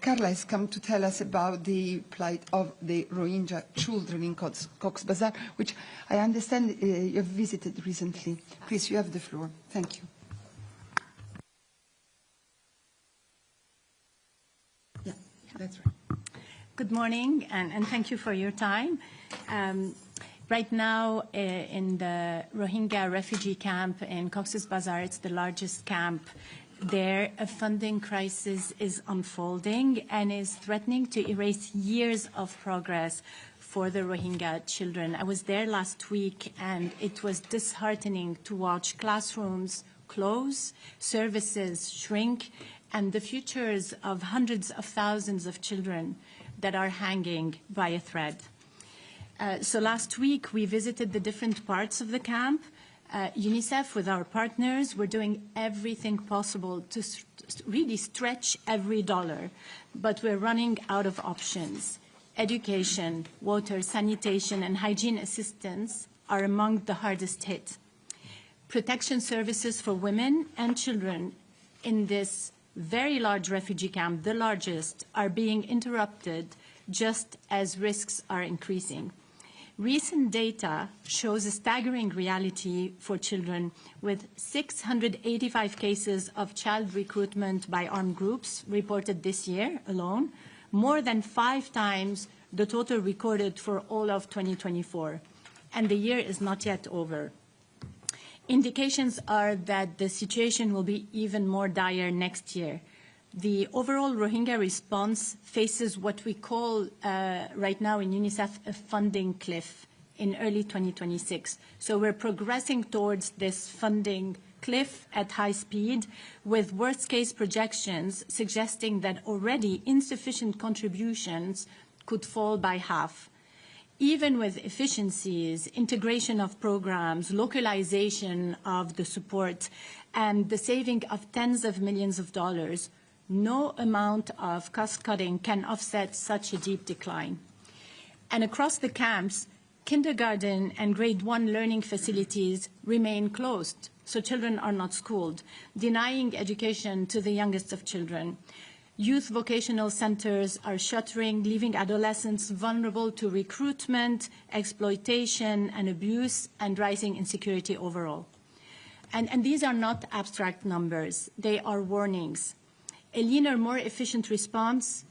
Carla has come to tell us about the plight of the Rohingya children in Cox's Bazar, which I understand you have visited recently. Please, you have the floor. Thank you. Yeah, that's right. Good morning, and thank you for your time. Right now, in the Rohingya refugee camp in Cox's Bazar, it's the largest camp there. A funding crisis is unfolding and is threatening to erase years of progress for the Rohingya children. I was there last week, and it was disheartening to watch classrooms close, services shrink, and the futures of hundreds of thousands of children that are hanging by a thread. So last week, we visited the different parts of the camp. UNICEF, with our partners, we're doing everything possible to really stretch every dollar, but we're running out of options. Education, water, sanitation, and hygiene assistance are among the hardest hit. Protection services for women and children in this very large refugee camp, the largest, are being interrupted just as risks are increasing. Recent data shows a staggering reality for children, with 685 cases of child recruitment by armed groups reported this year alone, more than 5 times the total recorded for all of 2024. And the year is not yet over. Indications are that the situation will be even more dire next year. The overall Rohingya response faces what we call right now in UNICEF a funding cliff in early 2026. So we're progressing towards this funding cliff at high speed, with worst-case projections suggesting that already insufficient contributions could fall by half. Even with efficiencies, integration of programs, localization of the support, and the saving of tens of millions of dollars, no amount of cost-cutting can offset such a deep decline. And across the camps, kindergarten and grade 1 learning facilities remain closed, so children are not schooled, denying education to the youngest of children. Youth vocational centers are shuttering, leaving adolescents vulnerable to recruitment, exploitation, and abuse, and rising insecurity overall. And these are not abstract numbers. They are warnings. A leaner, more efficient response,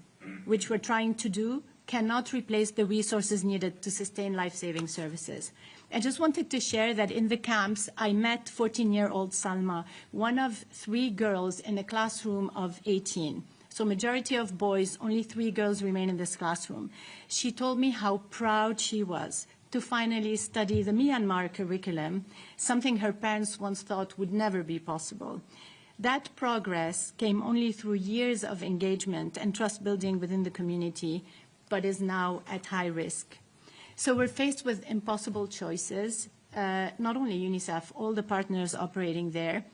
which we're trying to do, cannot replace the resources needed to sustain life-saving services. I just wanted to share that in the camps, I met 14-year-old Salma, one of 3 girls in a classroom of 18. So majority of boys, only 3 girls remain in this classroom. She told me how proud she was to finally study the Myanmar curriculum, something her parents once thought would never be possible. That progress came only through years of engagement and trust building within the community, but is now at high risk. So we're faced with impossible choices, not only UNICEF, all the partners operating there.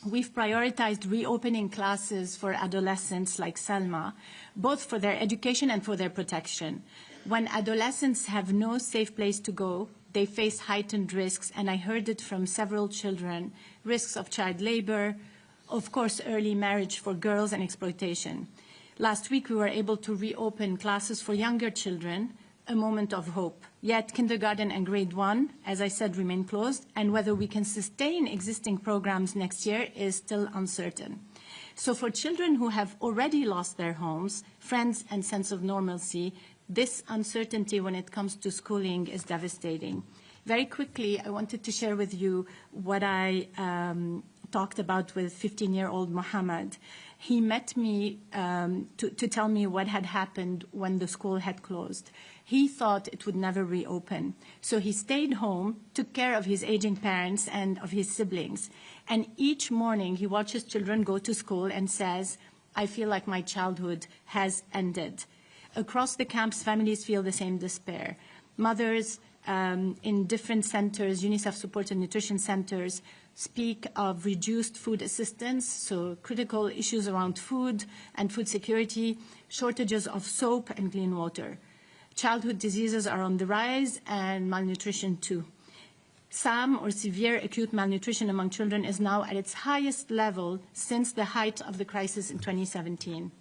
We've prioritized reopening classes for adolescents like Selma, both for their education and for their protection. When adolescents have no safe place to go, they face heightened risks, and I heard it from several children, risks of child labor, of course, early marriage for girls, and exploitation. Last week, we were able to reopen classes for younger children, a moment of hope. Yet kindergarten and grade 1, as I said, remain closed, and whether we can sustain existing programs next year is still uncertain. So for children who have already lost their homes, friends, and sense of normalcy, this uncertainty when it comes to schooling is devastating. Very quickly, I wanted to share with you what I talked about with 15-year-old Mohammed. He met me to tell me what had happened when the school had closed. He thought it would never reopen. So he stayed home, took care of his aging parents and of his siblings. And each morning he watches children go to school and says, I feel like my childhood has ended. Across the camps, families feel the same despair. Mothers in different centers, UNICEF-supported nutrition centers, speak of reduced food assistance, so critical issues around food and food security, shortages of soap and clean water. Childhood diseases are on the rise, and malnutrition too. SAM, or severe acute malnutrition among children, is now at its highest level since the height of the crisis in 2017.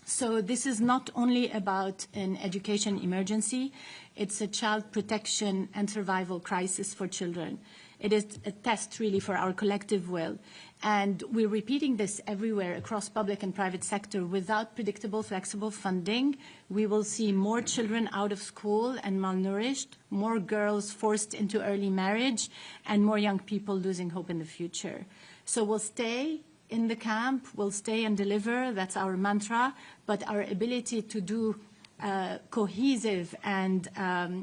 So this is not only about an education emergency, it's a child protection and survival crisis for children. It is a test really for our collective will. And we're repeating this everywhere across public and private sector. Without predictable, flexible funding, we will see more children out of school and malnourished, more girls forced into early marriage, and more young people losing hope in the future. So we'll stay in the camp, we'll stay and deliver, that's our mantra, but our ability to do cohesive and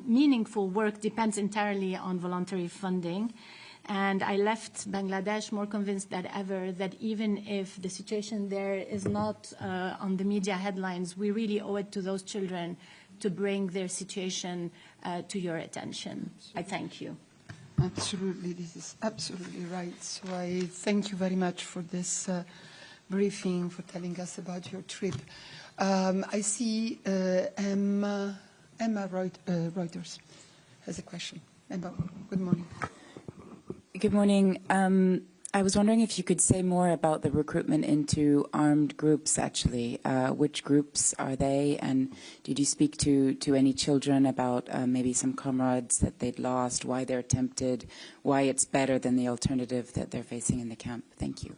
meaningful work depends entirely on voluntary funding. And I left Bangladesh more convinced than ever that even if the situation there is not on the media headlines, we really owe it to those children to bring their situation to your attention. I thank you. Absolutely, this is absolutely right. So I thank you very much for this briefing, for telling us about your trip. I see Emma Reuters has a question. Emma, good morning. Good morning. I was wondering if you could say more about the recruitment into armed groups, actually. Which groups are they? And did you speak to any children about maybe some comrades that they'd lost, why they're tempted, why it's better than the alternative that they're facing in the camp? Thank you.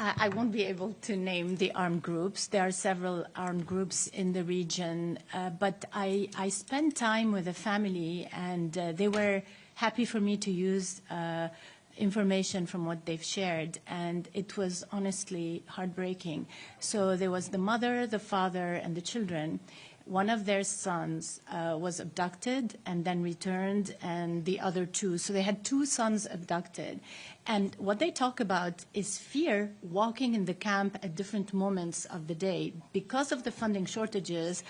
I won't be able to name the armed groups. There are several armed groups in the region, but I spent time with a family, and they were happy for me to use information from what they've shared, and it was honestly heartbreaking. So there was the mother, the father, and the children. One of their sons was abducted and then returned, and the other two. So they had two sons abducted. And what they talk about is fear walking in the camp at different moments of the day. Because of the funding shortages,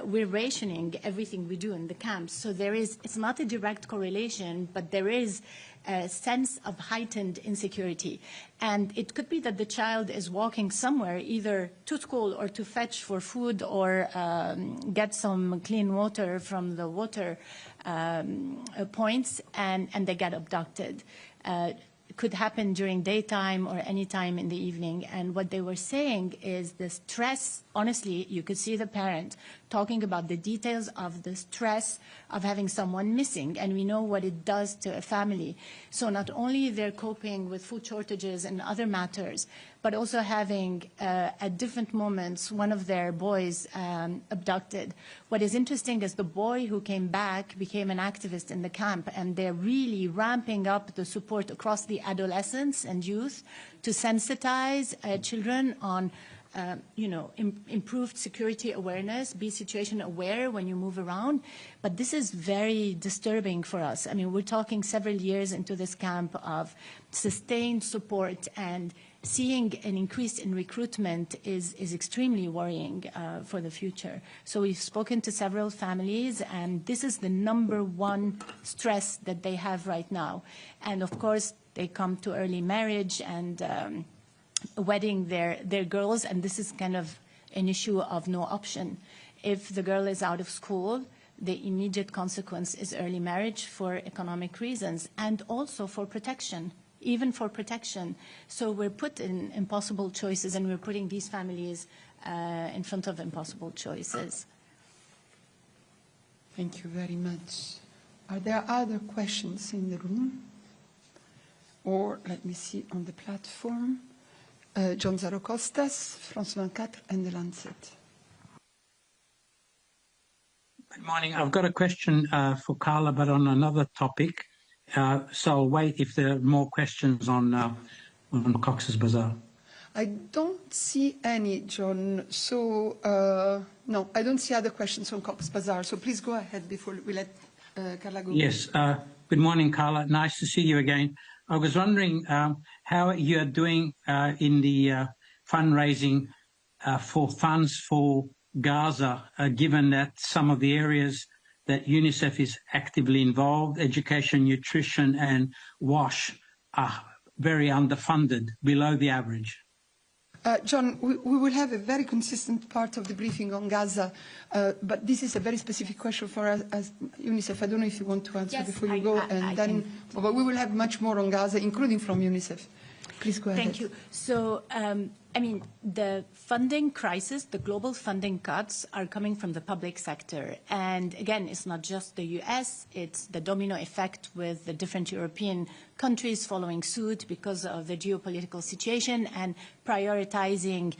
we're rationing everything we do in the camps. So it's not a direct correlation, but there is a sense of heightened insecurity. And it could be that the child is walking somewhere, either to school or to fetch for food or get some clean water from the water points, and they get abducted. It could happen during daytime or any time in the evening. And what they were saying is the stress, honestly, you could see the parent talking about the details of the stress of having someone missing. And we know what it does to a family. So not only they're coping with food shortages and other matters, but also having, at different moments, one of their boys abducted. What is interesting is the boy who came back became an activist in the camp, and they're really ramping up the support across the adolescents and youth to sensitize children on improved security awareness, be situation aware when you move around. But this is very disturbing for us. I mean, we're talking several years into this camp of sustained support, and seeing an increase in recruitment is extremely worrying for the future. So we've spoken to several families, and this is the #1 stress that they have right now. And of course, they come to early marriage and wedding their girls, and this is kind of an issue of no option. If the girl is out of school, the immediate consequence is early marriage for economic reasons, and also for protection, even for protection. So we're put in impossible choices, and we're putting these families in front of impossible choices. Thank you very much. Are there other questions in the room? Or, let me see, on the platform. John Zarocostas, France 24, and The Lancet. Good morning. I've got a question for Carla, but on another topic. So I'll wait if there are more questions on Cox's Bazar. I don't see any, John. So, no, I don't see other questions on Cox's Bazar. So please go ahead before we let Carla go. Yes. Good morning, Carla. Nice to see you again. I was wondering how you are doing in the fundraising for funds for Gaza, given that some of the areas that UNICEF is actively involved, education, nutrition, and WASH, are very underfunded, below the average. John, we will have a very consistent part of the briefing on Gaza, but this is a very specific question for us as UNICEF. I don't know if you want to answer before you go, but we will have much more on Gaza, including from UNICEF. Please go ahead. Thank you. So, I mean, the funding crisis, the global funding cuts are coming from the public sector. And again, it's not just the US, it's the domino effect with the different European countries following suit because of the geopolitical situation and prioritizing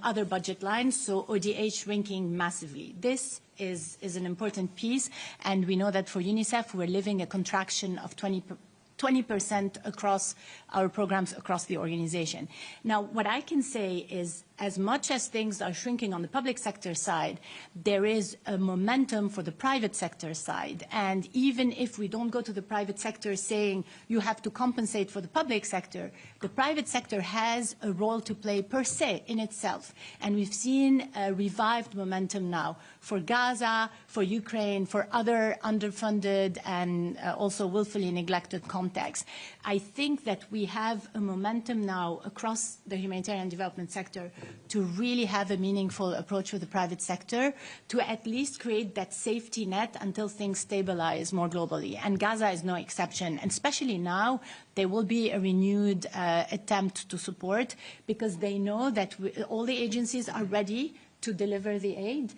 other budget lines, so ODA shrinking massively. This is an important piece, and we know that for UNICEF, we're living a contraction of 20% across our programs across the organization. Now, what I can say is, as much as things are shrinking on the public sector side, there is a momentum for the private sector side. And even if we don't go to the private sector saying you have to compensate for the public sector, the private sector has a role to play per se in itself. And we've seen a revived momentum now for Gaza, for Ukraine, for other underfunded and also willfully neglected contexts. I think that we have a momentum now across the humanitarian development sector to really have a meaningful approach with the private sector to at least create that safety net until things stabilize more globally. And Gaza is no exception. And especially now, there will be a renewed attempt to support because they know that all the agencies are ready to deliver the aid.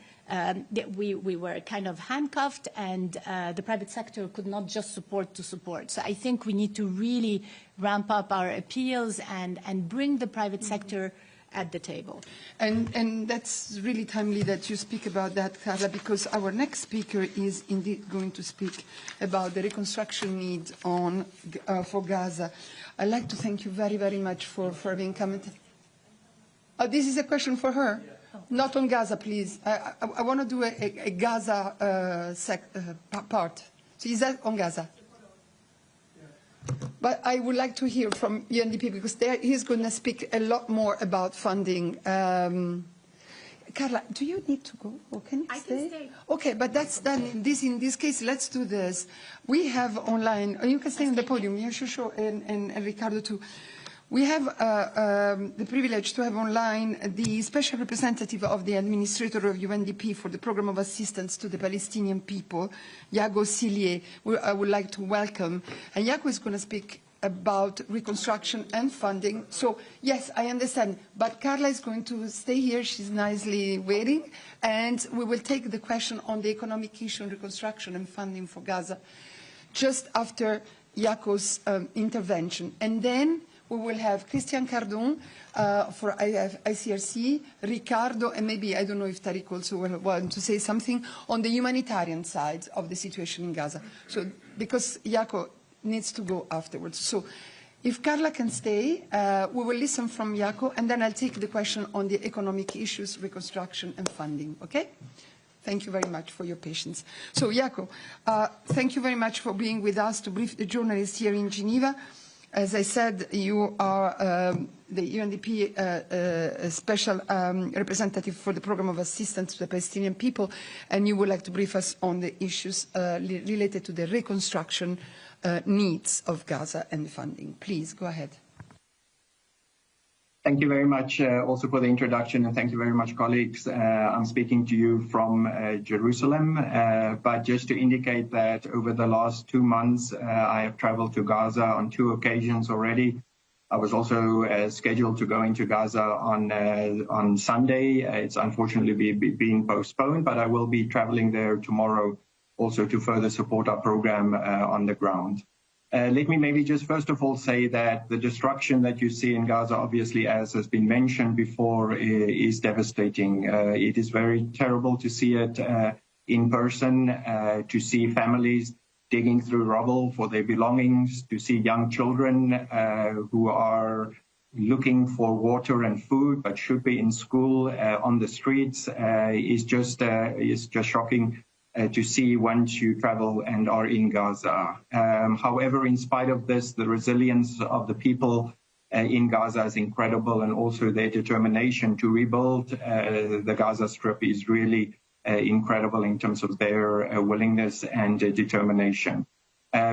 We were kind of handcuffed, and the private sector could not just support to support. So I think we need to really ramp up our appeals and bring the private sector at the table. And that's really timely that you speak about that, Carla, because our next speaker is indeed going to speak about the reconstruction need for Gaza. I'd like to thank you very, very much for having come. Oh, this is a question for her. Not on Gaza, please. I want to do a Gaza part. So is that on Gaza? But I would like to hear from UNDP because he's going to speak a lot more about funding. Carla, do you need to go or can you stay? I can stay. Okay, but that's done. In this case, let's do this. We have online, you can stay on the podium, yeah, sure, and Ricardo too. We have the privilege to have online the special representative of the administrator of UNDP for the Programme of Assistance to the Palestinian People, Yago Sillier, who I would like to welcome. And Yago is going to speak about reconstruction and funding. So, yes, I understand. But Carla is going to stay here. She's nicely waiting. And we will take the question on the economic issue and reconstruction and funding for Gaza just after Yago's intervention. And then we will have Christian Cardon for ICRC, Ricardo, and maybe, I don't know if Tariq also will want to say something on the humanitarian side of the situation in Gaza. So, because Jaco needs to go afterwards. So, if Carla can stay, we will listen from Jaco, and then I'll take the question on the economic issues, reconstruction, and funding, okay? Thank you very much for your patience. So, Jaco, thank you very much for being with us to brief the journalists here in Geneva. As I said, you are the UNDP special representative for the Programme of Assistance to the Palestinian People, and you would like to brief us on the issues related to the reconstruction needs of Gaza and funding. Please, go ahead. Thank you very much also for the introduction, and thank you very much, colleagues. I'm speaking to you from Jerusalem, but just to indicate that over the last 2 months, I have traveled to Gaza on 2 occasions already. I was also scheduled to go into Gaza on Sunday. It's unfortunately being postponed, but I will be traveling there tomorrow also to further support our program on the ground. Let me maybe just first of all say that the destruction that you see in Gaza, obviously, as has been mentioned before, is devastating. It is very terrible to see it in person, to see families digging through rubble for their belongings, to see young children who are looking for water and food but should be in school on the streets is just shocking. To see once you travel and are in Gaza. However, in spite of this, the resilience of the people in Gaza is incredible, and also their determination to rebuild the Gaza Strip is really incredible in terms of their willingness and determination.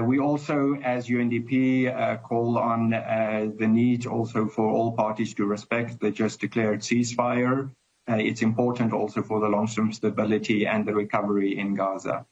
We also, as UNDP, call on the need also for all parties to respect the just declared ceasefire. It's important also for the long-term stability and the recovery in Gaza.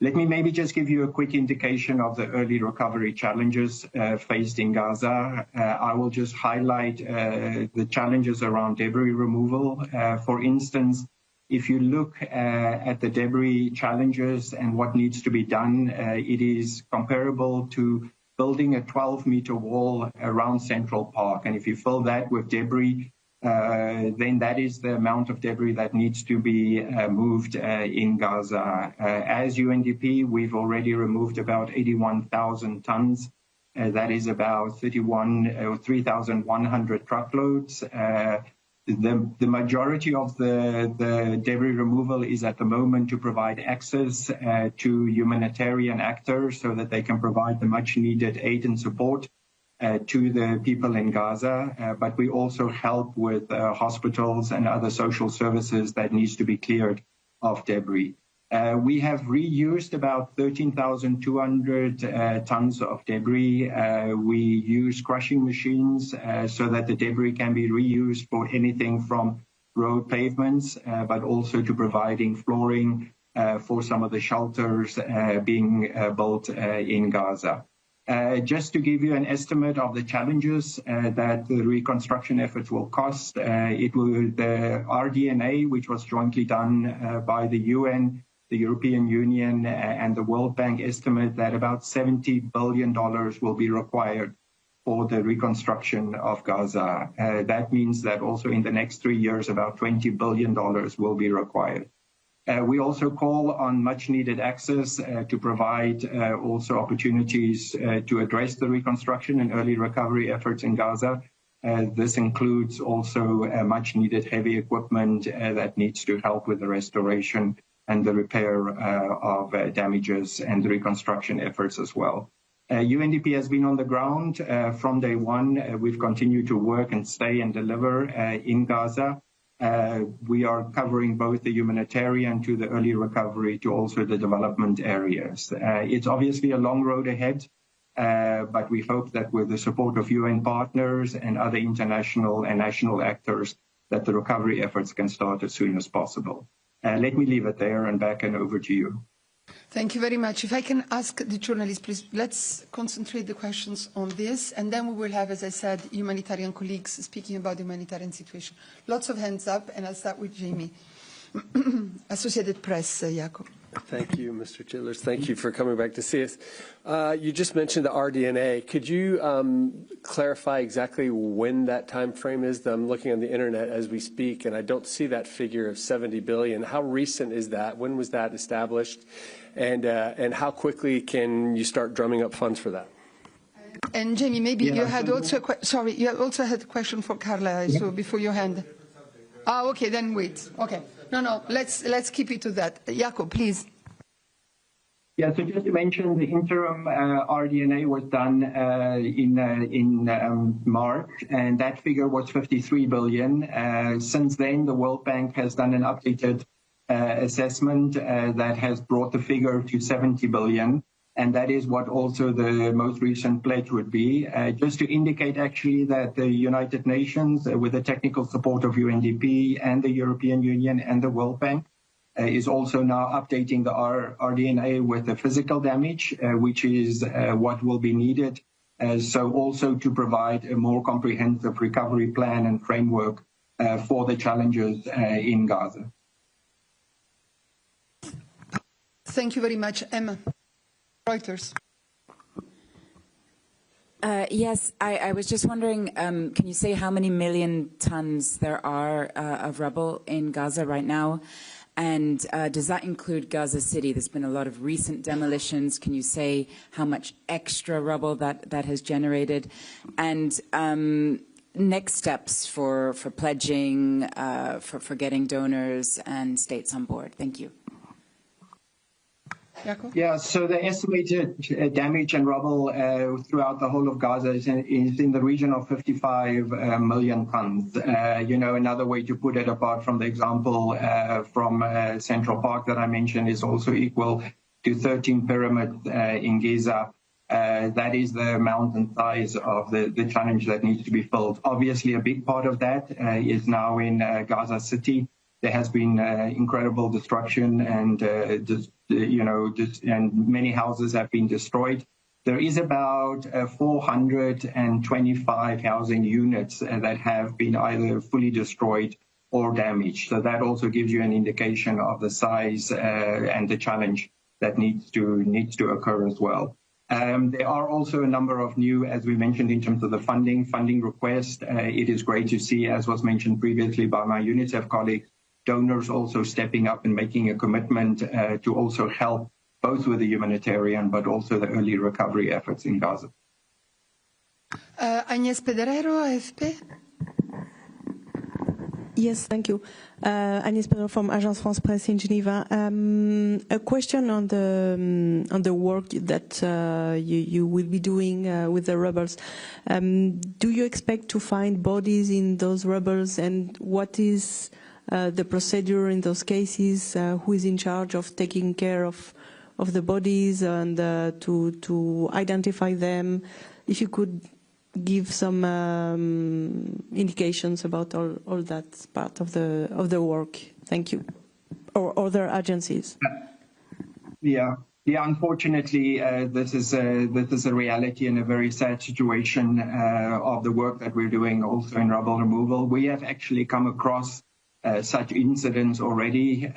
Let me maybe just give you a quick indication of the early recovery challenges faced in Gaza. I will just highlight the challenges around debris removal. For instance, if you look at the debris challenges and what needs to be done, it is comparable to building a 12-meter wall around Central Park. And if you fill that with debris, then that is the amount of debris that needs to be moved in Gaza. As UNDP, we've already removed about 81,000 tons. That is about 3,100 truckloads. The majority of the debris removal is at the moment to provide access to humanitarian actors so that they can provide the much needed aid and support to the people in Gaza, but we also help with hospitals and other social services that needs to be cleared of debris. We have reused about 13,200 tons of debris. We use crushing machines so that the debris can be reused for anything from road pavements, but also to providing flooring for some of the shelters being built in Gaza. Just to give you an estimate of the challenges that the reconstruction efforts will cost, it will the RDNA, which was jointly done by the UN, the European Union, and the World Bank, estimate that about $70 billion will be required for the reconstruction of Gaza. That means that also in the next 3 years, about $20 billion will be required. We also call on much needed access to provide also opportunities to address the reconstruction and early recovery efforts in Gaza. This includes also much needed heavy equipment that needs to help with the restoration and the repair of damages and the reconstruction efforts as well. UNDP has been on the ground from day one. We've continued to work and stay and deliver in Gaza. We are covering both the humanitarian to the early recovery to also the development areas. It's obviously a long road ahead, but we hope that with the support of UN partners and other international and national actors, that the recovery efforts can start as soon as possible. Let me leave it there and back and over to you. Thank you very much. If I can ask the journalists, please, let's concentrate the questions on this, and then we will have, as I said, humanitarian colleagues speaking about the humanitarian situation. Lots of hands up, and I'll start with Jamie. Associated Press, Jakob. Thank you, Mr. Childers. Thank you for coming back to see us. You just mentioned the RDNA. Could you clarify exactly when that time frame is? I'm looking on the internet as we speak, and I don't see that figure of 70 billion. How recent is that? When was that established? And how quickly can you start drumming up funds for that? And Jamie, maybe you had also you also had a question for Carla. So before your hand. Ah, okay, then wait. Okay. No, let's keep it to that. Jakob, please. Yeah, so just to mention, the interim RDNA was done in March, and that figure was 53 billion. Since then, the World Bank has done an updated assessment that has brought the figure to 70 billion. And that is what also the most recent pledge would be. Just to indicate actually that the United Nations, with the technical support of UNDP and the European Union and the World Bank, is also now updating the RDNA with the physical damage, which is what will be needed. So also to provide a more comprehensive recovery plan and framework for the challenges in Gaza. Thank you very much, Emma. Reuters. Yes, I was just wondering, can you say how many million tons there are of rubble in Gaza right now? And does that include Gaza City? There's been a lot of recent demolitions. Can you say how much extra rubble that has generated? And next steps for pledging, for getting donors and states on board? Thank you. Yeah, so the estimated damage and rubble throughout the whole of Gaza is in the region of 55 million tons. Another way to put it, apart from the example from Central Park that I mentioned, is also equal to 13 pyramids in Gaza. That is the amount and size of the challenge that needs to be filled. Obviously, a big part of that is now in Gaza City. there has been incredible destruction and and many houses have been destroyed. There is about 425 housing units that have been either fully destroyed or damaged. So that also gives you an indication of the size and the challenge that needs to occur as well. There are also a number of new, as we mentioned, in terms of the funding request. It is great to see, as was mentioned previously by my UNICEF colleagues, donors also stepping up and making a commitment to also help both with the humanitarian but also the early recovery efforts in Gaza. Agnès Pedrero, AFP. Yes, thank you. Agnès Pedrero from Agence France Presse in Geneva. A question on the work that you will be doing with the rebels. Do you expect to find bodies in those rebels, and what is the procedure in those cases? Who is in charge of taking care of the bodies and to identify them? If you could give some indications about all that part of the work. Thank you. Or other agencies. Yeah. Unfortunately, this is a reality and a very sad situation of the work that we're doing also in rubble removal. We have actually come across such incidents already,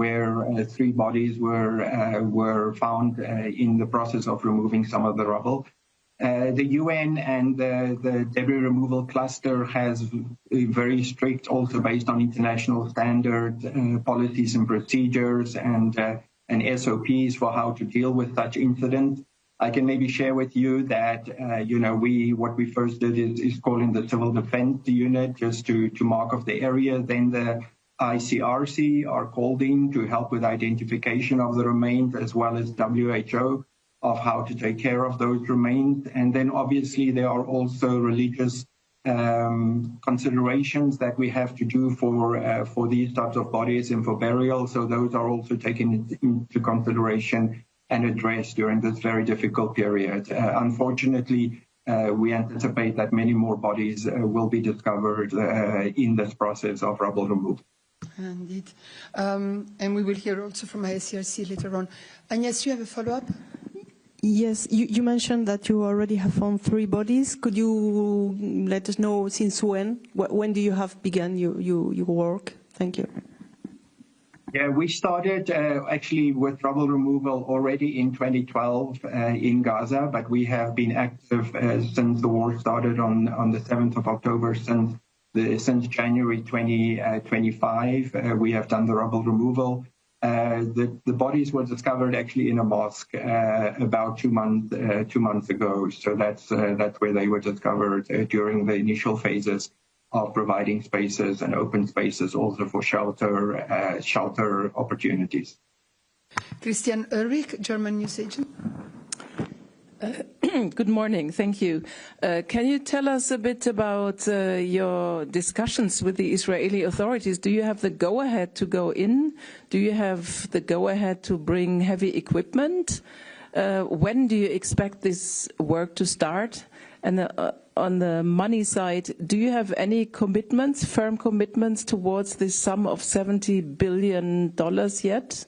where 3 bodies were found in the process of removing some of the rubble. The UN and the debris removal cluster has very strict, also based on international standard policies and procedures and SOPs for how to deal with such incidents. I can maybe share with you that what we first did is calling the civil defense unit just to mark off the area. Then the ICRC are called in to help with identification of the remains, as well as WHO, of how to take care of those remains. And then obviously there are also religious considerations that we have to do for these types of bodies and for burial. So those are also taken into consideration and addressed during this very difficult period. Unfortunately, we anticipate that many more bodies will be discovered in this process of rubble removal. Indeed. And we will hear also from ICRC later on. Agnès, you have a follow-up? Yes, you mentioned that you already have found 3 bodies. Could you let us know since when? When do you have begun your work? Thank you. Yeah, we started actually with rubble removal already in 2012 in Gaza, but we have been active since the war started on the 7th of October, since January 2025. We have done the rubble removal. The bodies were discovered actually in a mosque about 2 months ago. So that's where they were discovered during the initial phases of providing spaces and open spaces also for shelter opportunities. Christian Ulrich, German news agent. Good morning. Thank you. Can you tell us a bit about your discussions with the Israeli authorities? Do you have the go-ahead to go in? Do you have the go-ahead to bring heavy equipment? When do you expect this work to start? And on the money side, do you have any commitments, firm commitments towards this sum of $70 billion yet?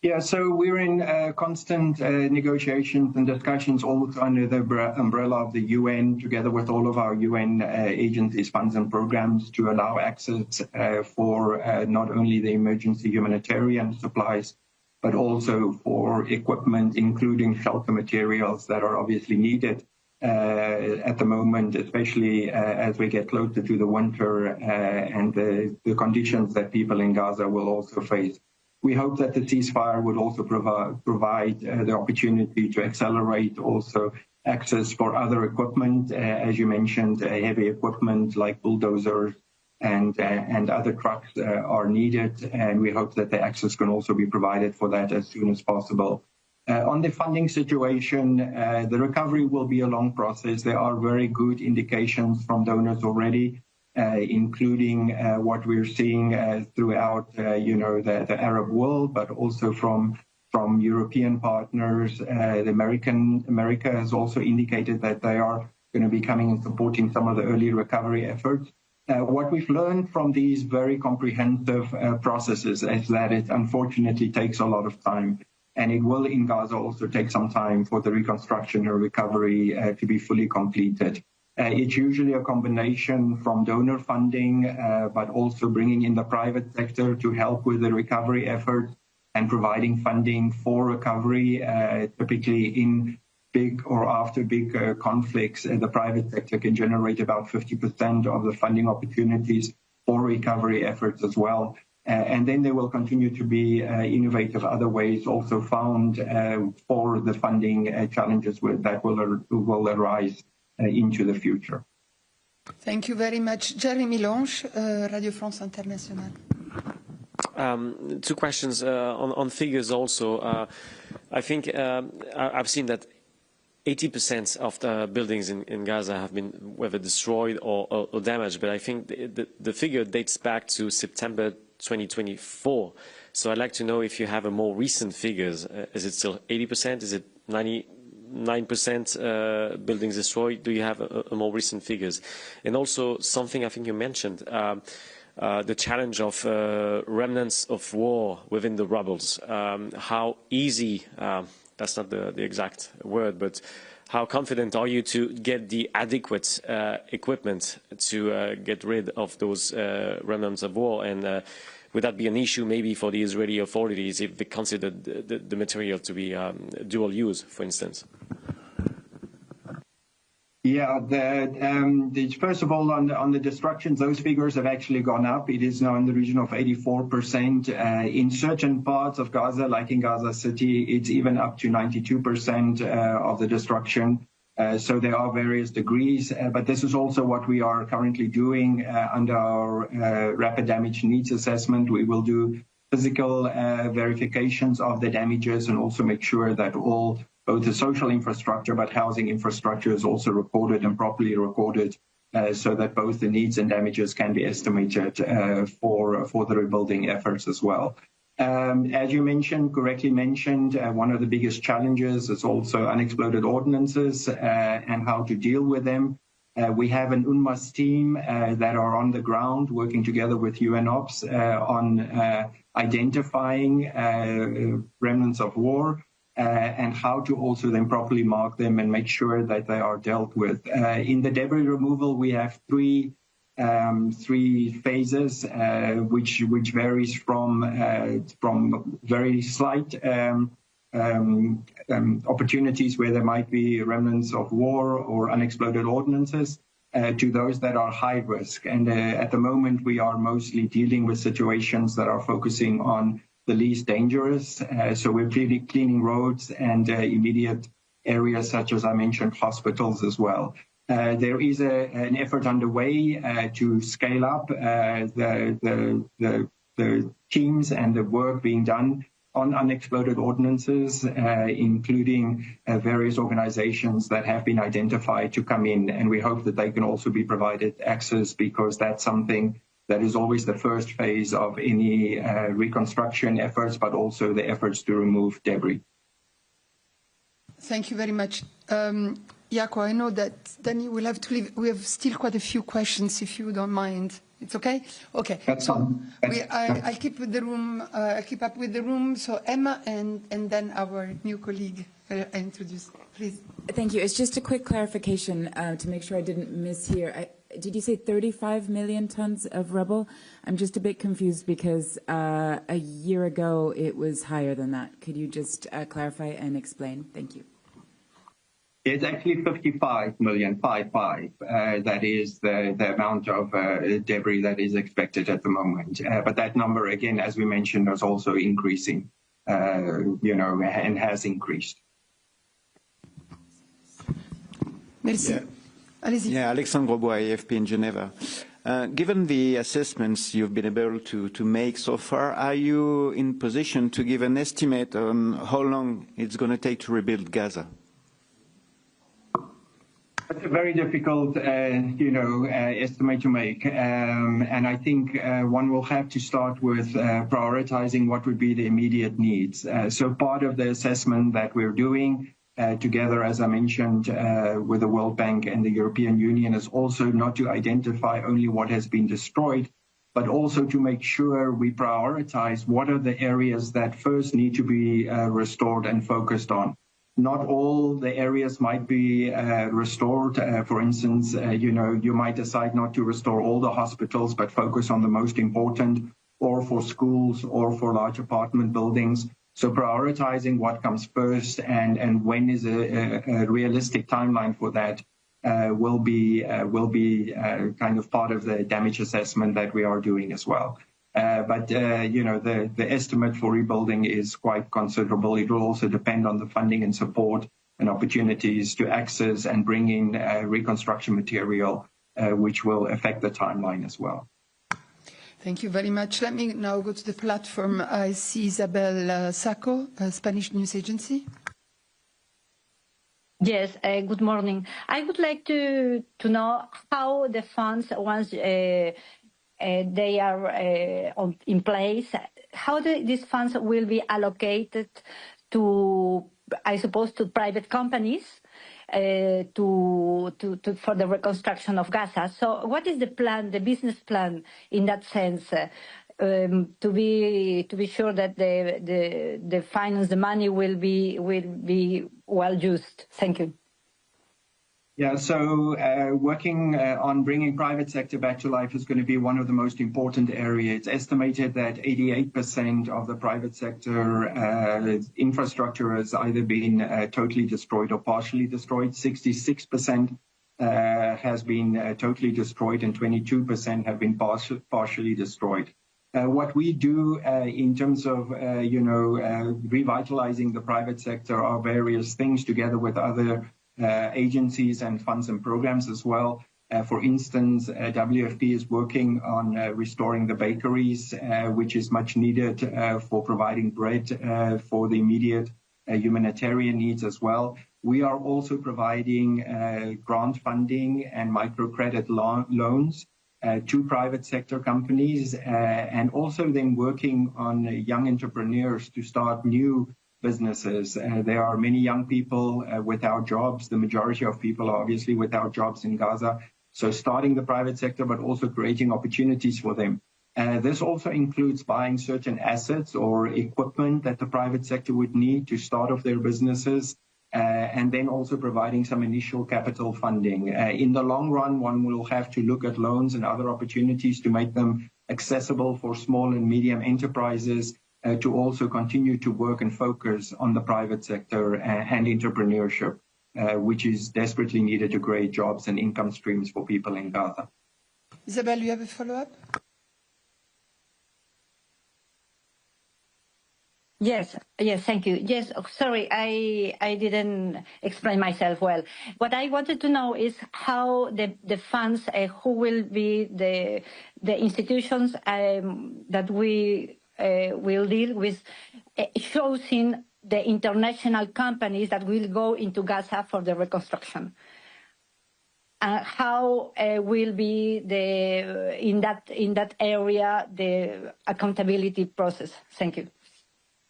Yeah, so we're in constant negotiations and discussions also under the umbrella of the UN, together with all of our UN agencies, funds and programs, to allow access for not only the emergency humanitarian supplies, but also for equipment, including shelter materials that are obviously needed at the moment, especially as we get closer to the winter and the conditions that people in Gaza will also face. We hope that the ceasefire would also provide the opportunity to accelerate also access for other equipment, as you mentioned, heavy equipment like bulldozers and other trucks are needed, and we hope that the access can also be provided for that as soon as possible. On the funding situation, the recovery will be a long process. There are very good indications from donors already, including what we're seeing throughout, the Arab world, but also from European partners. America has also indicated that they are going to be coming and supporting some of the early recovery efforts. What we've learned from these very comprehensive processes is that it unfortunately takes a lot of time. And it will in Gaza also take some time for the reconstruction and recovery to be fully completed. It's usually a combination from donor funding, but also bringing in the private sector to help with the recovery effort and providing funding for recovery, typically in big or after big conflicts. The private sector can generate about 50% of the funding opportunities for recovery efforts as well. And then there will continue to be innovative other ways also found for the funding challenges that will arise into the future. Thank you very much. Jeremy Lange, Radio France Internationale. Two questions on figures also. I think I've seen that 80% of the buildings in Gaza have been whether destroyed or damaged, but I think the figure dates back to September 2024. So I'd like to know if you have a more recent figures. Is it still 80%? Is it 99% buildings destroyed? Do you have a more recent figures? And also something I think you mentioned, the challenge of remnants of war within the rubbles. How easy, that's not the exact word, but how confident are you to get the adequate equipment to get rid of those remnants of war? And would that be an issue maybe for the Israeli authorities if they consider the material to be dual use, for instance? Yeah, first of all, on the destructions, those figures have actually gone up. It is now in the region of 84%. In certain parts of Gaza, like in Gaza City, it's even up to 92% of the destruction. So there are various degrees, but this is also what we are currently doing under our rapid damage needs assessment. We will do physical verifications of the damages and also make sure that both the social infrastructure but housing infrastructure is also recorded and properly recorded so that both the needs and damages can be estimated for the rebuilding efforts as well. As you correctly mentioned, one of the biggest challenges is also unexploded ordnances and how to deal with them. We have an UNRWA team that are on the ground working together with UNOPS on identifying remnants of war and how to also then properly mark them and make sure that they are dealt with. In the debris removal, we have three phases, which varies from very slight opportunities where there might be remnants of war or unexploded ordnances to those that are high risk. And at the moment, we are mostly dealing with situations that are focusing on the least dangerous. So we're cleaning roads and immediate areas such as I mentioned, hospitals as well. There is an effort underway to scale up the teams and the work being done on unexploded ordnances, including various organizations that have been identified to come in. And we hope that they can also be provided access because that's something that is always the first phase of any reconstruction efforts, but also the efforts to remove debris. Thank you very much. Jaco, I know that then you will have to leave. We have still quite a few questions, if you don't mind. It's okay? Okay. That's fine. I'll keep with the room. I'll keep up with the room. So Emma and then our new colleague introduce, please. Thank you. It's just a quick clarification to make sure I didn't mishear. Did you say 35 million tons of rubble? I'm just a bit confused because a year ago it was higher than that. Could you just clarify and explain? Thank you. It's actually 55 million, 55. That is the amount of debris that is expected at the moment. But that number, again, as we mentioned, is also increasing, and has increased. Merci. Yeah. Allez-y. Yeah, Alexandre Bois, AFP in Geneva. Given the assessments you've been able to make so far, are you in position to give an estimate on how long it's going to take to rebuild Gaza? It's a very difficult, estimate to make. And I think one will have to start with prioritizing what would be the immediate needs. So part of the assessment that we're doing together, as I mentioned, with the World Bank and the European Union, is also not to identify only what has been destroyed, but also to make sure we prioritize what are the areas that first need to be restored and focused on. Not all the areas might be restored. For instance, you might decide not to restore all the hospitals, but focus on the most important, or for schools, or for large apartment buildings. So prioritizing what comes first and when is a realistic timeline for that will be kind of part of the damage assessment that we are doing as well. But the estimate for rebuilding is quite considerable. It will also depend on the funding and support and opportunities to access and bring in reconstruction material, which will affect the timeline as well. Thank you very much. Let me now go to the platform. I see Isabel Sacco, Spanish News Agency. Yes, good morning. I would like to know how the funds, once they are in place, how these funds will be allocated to, I suppose, to private companies for the reconstruction of Gaza. So what is the plan, the business plan in that sense, to be sure that the finance, the money will be well used? Thank you. Yeah, so working on bringing private sector back to life is going to be one of the most important areas. It's estimated that 88% of the private sector infrastructure has either been totally destroyed or partially destroyed. 66% has been totally destroyed, and 22% have been partially destroyed. What we do in terms of, revitalizing the private sector are various things together with other agencies and funds and programs as well. For instance, WFP is working on restoring the bakeries, which is much needed for providing bread for the immediate humanitarian needs as well. We are also providing grant funding and microcredit loans to private sector companies, and also then working on young entrepreneurs to start new businesses. There are many young people without jobs. The majority of people are obviously without jobs in Gaza. So starting the private sector, but also creating opportunities for them. This also includes buying certain assets or equipment that the private sector would need to start off their businesses, and then also providing some initial capital funding. In the long run, one will have to look at loans and other opportunities to make them accessible for small and medium enterprises, to also continue to work and focus on the private sector and entrepreneurship, which is desperately needed to create jobs and income streams for people in Gaza. Isabel, you have a follow-up? Yes, thank you. Yes, sorry, I didn't explain myself well. What I wanted to know is how the funds, who will be the institutions that we will deal with, choosing the international companies that will go into Gaza for the reconstruction. How will be in that area the accountability process? Thank you.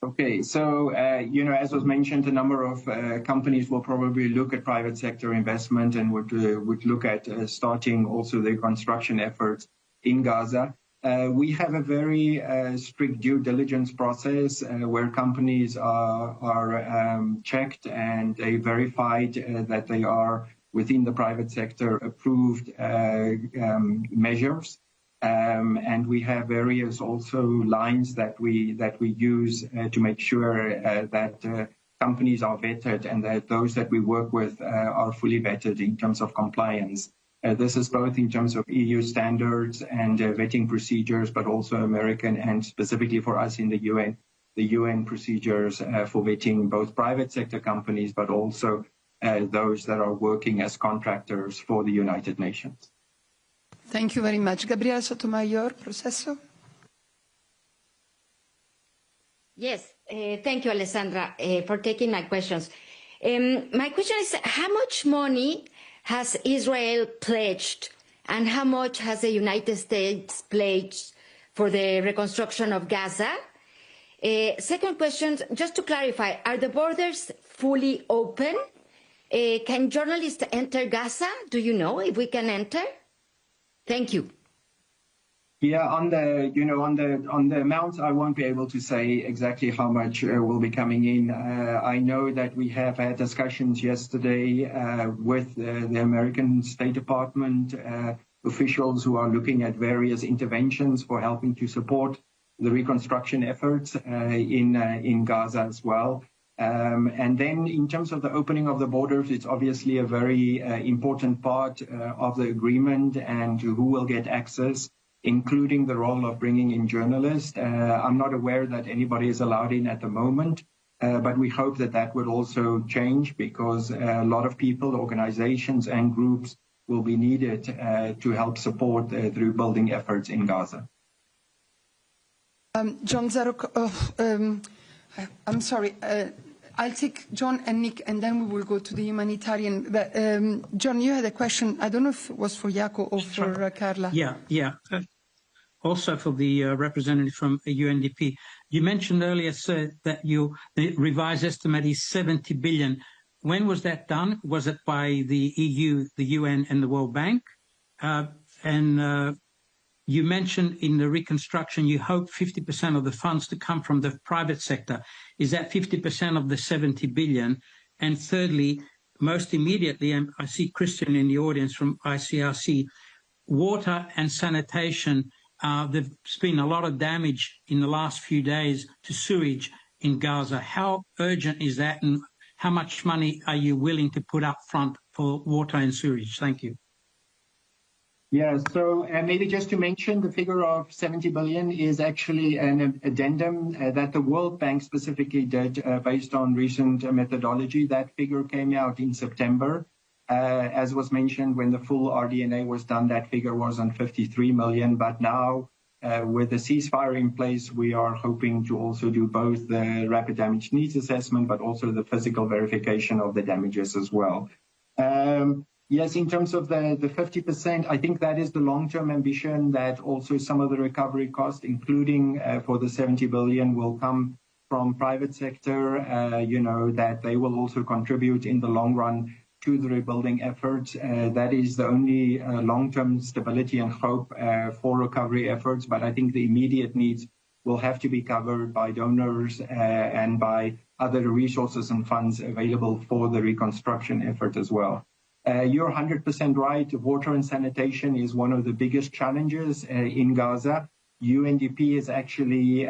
Okay, so, as was mentioned, a number of companies will probably look at private sector investment and would look at starting also the construction efforts in Gaza. We have a very strict due diligence process where companies are checked and they verified that they are within the private sector approved measures. And we have various also lines that we use to make sure that companies are vetted and that those that we work with are fully vetted in terms of compliance. This is both in terms of EU standards and vetting procedures, but also American and specifically for us in the UN procedures for vetting both private sector companies, but also those that are working as contractors for the United Nations. Thank you very much. Gabriela Sotomayor, Proceso. Yes, thank you, Alessandra, for taking my questions. My question is, how much money has Israel pledged and how much has the United States pledged for the reconstruction of Gaza? Second question, just to clarify, are the borders fully open? Can journalists enter Gaza? Do you know if we can enter? Thank you. Yeah, on the amounts, I won't be able to say exactly how much will be coming in. I know that we have had discussions yesterday with the American State Department officials who are looking at various interventions for helping to support the reconstruction efforts in Gaza as well. And then in terms of the opening of the borders, it's obviously a very important part of the agreement and who will get access, including the role of bringing in journalists. I'm not aware that anybody is allowed in at the moment, but we hope that that would also change because a lot of people, organizations and groups will be needed to help support the rebuilding efforts in Gaza. John Zarok, I'm sorry. I'll take John and Nick, and then we will go to the humanitarian. But, John, you had a question. I don't know if it was for Jaco or for Carla. Yeah. Also for the representative from UNDP. You mentioned earlier, sir, that the revised estimate is 70 billion. When was that done? Was it by the EU, the UN, and the World Bank? You mentioned in the reconstruction, you hope 50% of the funds to come from the private sector. Is that 50% of the 70 billion? And thirdly, most immediately, and I see Christian in the audience from ICRC, water and sanitation, there's been a lot of damage in the last few days to sewage in Gaza. How urgent is that, and how much money are you willing to put up front for water and sewage? Thank you. Yeah, so maybe just to mention, the figure of 70 billion is actually an addendum that the World Bank specifically did based on recent methodology. That figure came out in September. As was mentioned, when the full RDNA was done, that figure was on 53 million. But now, with the ceasefire in place, we are hoping to also do both the rapid damage needs assessment, but also the physical verification of the damages as well. Yes, in terms of the 50%, I think that is the long-term ambition that also some of the recovery costs, including for the 70 billion, will come from private sector, that they will also contribute in the long run to the rebuilding efforts. That is the only long-term stability and hope for recovery efforts. But I think the immediate needs will have to be covered by donors and by other resources and funds available for the reconstruction effort as well. You're 100% right. Water and sanitation is one of the biggest challenges in Gaza. UNDP is actually,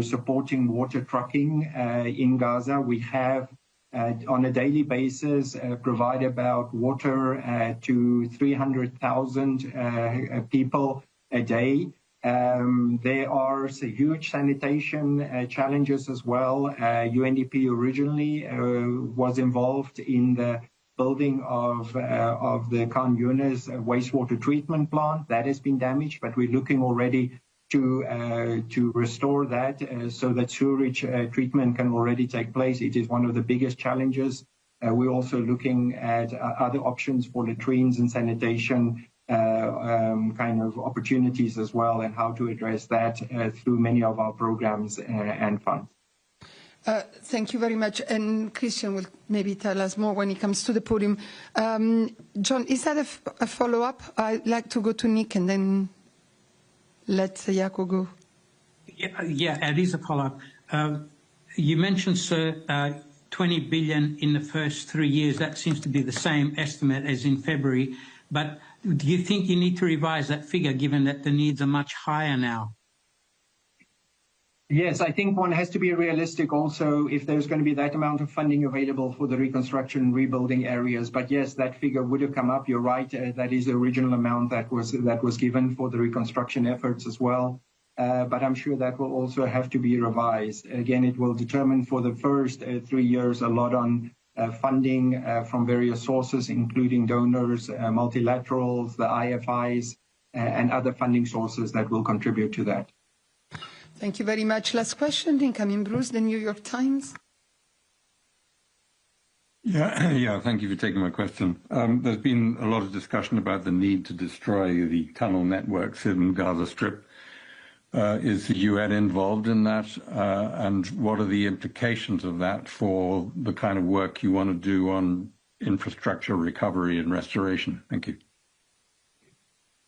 supporting water trucking in Gaza. We have, on a daily basis, provide about water to 300,000 people a day. There are huge sanitation challenges as well. UNDP originally was involved in the building of the Khan Yunis wastewater treatment plant. That has been damaged, but we're looking already to restore that so that sewage treatment can already take place. It is one of the biggest challenges. We're also looking at other options for latrines and sanitation kind of opportunities as well, and how to address that through many of our programs and funds. Thank you very much. And Christian will maybe tell us more when he comes to the podium. John, is that a follow-up? I'd like to go to Nick and then let Jaco go. Yeah, it is a follow-up. You mentioned, sir, 20 billion in the first 3 years. That seems to be the same estimate as in February. But do you think you need to revise that figure given that the needs are much higher now? Yes, I think one has to be realistic also if there's going to be that amount of funding available for the reconstruction and rebuilding areas. But yes, that figure would have come up. You're right. That is the original amount that was given for the reconstruction efforts as well. But I'm sure that will also have to be revised. Again, it will determine for the first 3 years a lot on funding from various sources, including donors, multilaterals, the IFIs, and other funding sources that will contribute to that. Thank you very much. Last question, incoming Bruce, the New York Times. Yeah, thank you for taking my question. There's been a lot of discussion about the need to destroy the tunnel networks in Gaza Strip. Is the UN involved in that? And what are the implications of that for the kind of work you want to do on infrastructure recovery and restoration? Thank you.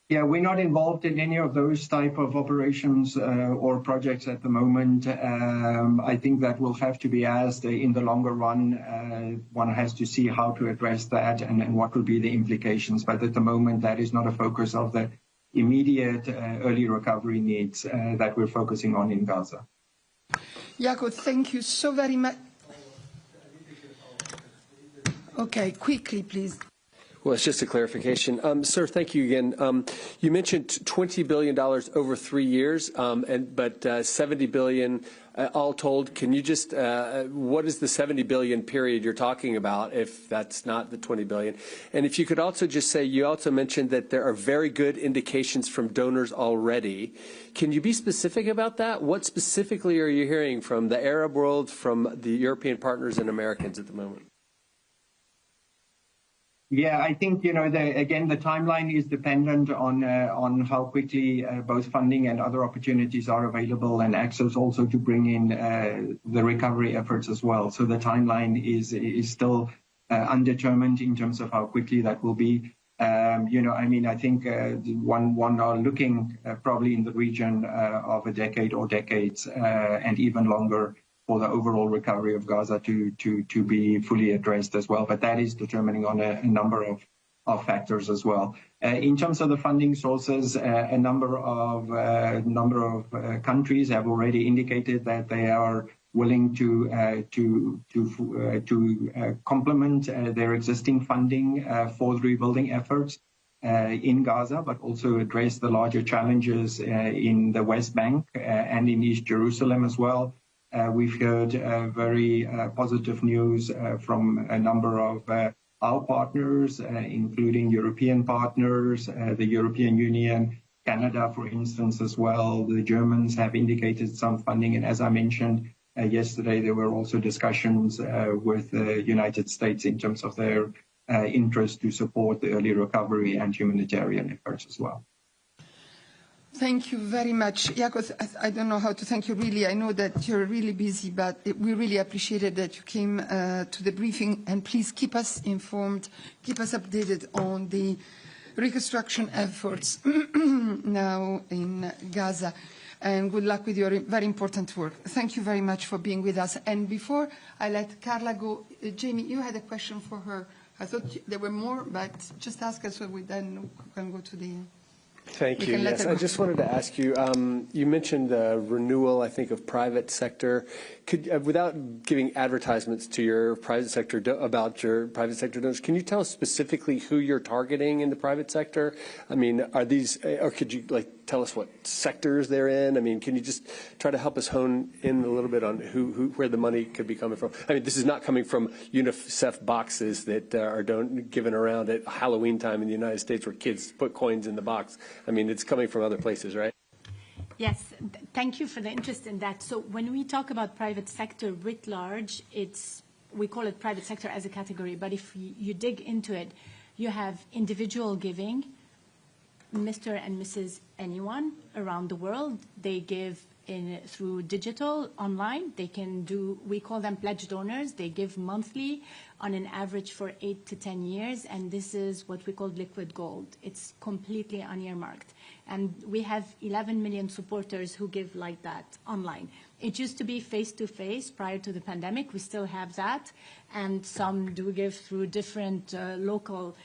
Yeah, we're not involved in any of those type of operations or projects at the moment. I think that will have to be asked in the longer run. One has to see how to address that and what will be the implications. But at the moment, that is not a focus of the immediate early recovery needs that we're focusing on in Gaza. Jaco, thank you so very much. Okay, quickly, please. Well, it's just a clarification. Sir, thank you again. You mentioned $20 billion over 3 years, but $70 billion all told. Can you just, what is the $70 billion period you're talking about if that's not the $20 billion? And if you could also just say, you also mentioned that there are very good indications from donors already. Can you be specific about that? What specifically are you hearing from the Arab world, from the European partners and Americans at the moment? Yeah, I think, again, the timeline is dependent on how quickly both funding and other opportunities are available and access also to bring in the recovery efforts as well. So the timeline is still undetermined in terms of how quickly that will be. I think one are looking probably in the region of a decade or decades and even longer for the overall recovery of Gaza to be fully addressed as well. But that is determining on a number of factors as well. In terms of the funding sources, a number of countries have already indicated that they are willing to complement their existing funding for the rebuilding efforts in Gaza, but also address the larger challenges in the West Bank and in East Jerusalem as well. We've heard very positive news from a number of our partners, including European partners, the European Union, Canada, for instance, as well. The Germans have indicated some funding. And as I mentioned yesterday, there were also discussions with the United States in terms of their interest to support the early recovery and humanitarian efforts as well. Thank you very much. Jaco, I don't know how to thank you really. I know that you're really busy, but we really appreciated that you came to the briefing. And please keep us informed, keep us updated on the reconstruction efforts now in Gaza. And good luck with your very important work. Thank you very much for being with us. And before I let Carla go, Jamie, you had a question for her. I thought there were more, but just ask us so we then can go to the... Thank you. Yes, I just wanted to ask you, you mentioned the renewal, I think, of private sector. Could, without giving advertisements to your private sector about your private sector donors, can you tell us specifically who you're targeting in the private sector? I mean, are these, or could you tell us what sectors they're in? I mean, can you just try to help us hone in a little bit on where the money could be coming from? I mean, this is not coming from UNICEF boxes that are given around at Halloween time in the United States where kids put coins in the box. I mean, it's coming from other places, right? Yes, thank you for the interest in that. So when we talk about private sector writ large, we call it private sector as a category, but if you dig into it, you have individual giving, Mr. and Mrs. anyone around the world. They give through digital, online. They can do, we call them pledge donors. They give monthly on an average for 8 to 10 years, and this is what we call liquid gold. It's completely unearmarked. And we have 11 million supporters who give like that online. It used to be face-to-face prior to the pandemic. We still have that. And some do give through different local,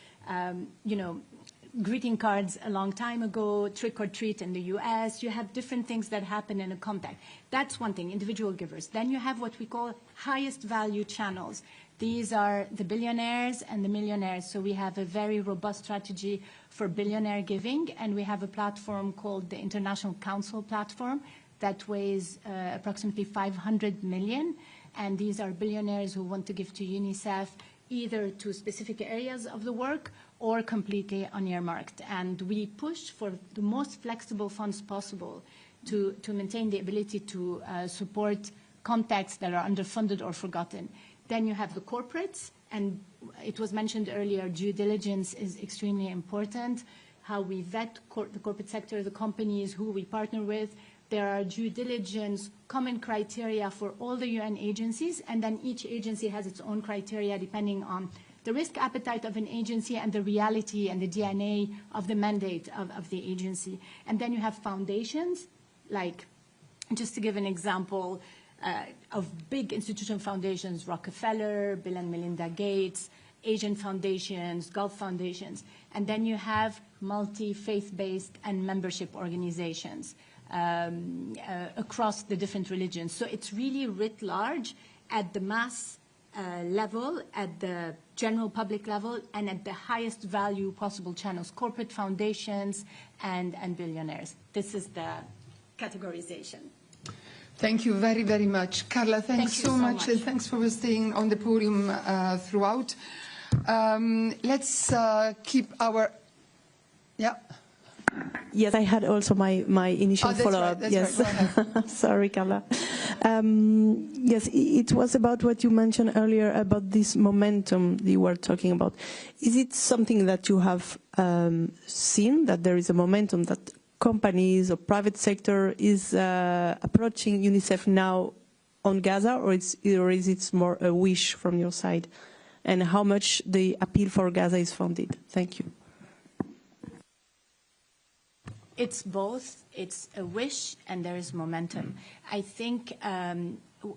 greeting cards a long time ago, trick or treat in the US. You have different things that happen in a contact. That's one thing, individual givers. Then you have what we call highest value channels. These are the billionaires and the millionaires. So we have a very robust strategy for billionaire giving, and we have a platform called the International Council Platform that weighs approximately 500 million. And these are billionaires who want to give to UNICEF either to specific areas of the work or completely unearmarked. And we push for the most flexible funds possible to maintain the ability to support contacts that are underfunded or forgotten. Then you have the corporates, and it was mentioned earlier, due diligence is extremely important. How we vet the corporate sector, the companies who we partner with. There are due diligence, common criteria for all the UN agencies, and then each agency has its own criteria depending on the risk appetite of an agency and the reality and the DNA of the mandate of the agency. And then you have foundations, like, just to give an example of big institutional foundations, Rockefeller, Bill and Melinda Gates, Asian foundations, Gulf foundations. And then you have multi-faith-based and membership organizations across the different religions. So it's really writ large at the mass level, at the general public level, and at the highest value possible channels, corporate foundations and billionaires. This is the categorization. Thank you very, very much. Carla, thanks so much. And thanks for staying on the podium throughout. Let's keep our... Yeah. Yes, I had also my initial follow-up. Right, yes, right. Sorry, Carla. Yes, it was about what you mentioned earlier about this momentum you were talking about. Is it something that you have seen, that there is a momentum that companies or private sector is approaching UNICEF now on Gaza, or is it more a wish from your side? And how much the appeal for Gaza is funded? Thank you. It's both. It's a wish and there is momentum. I think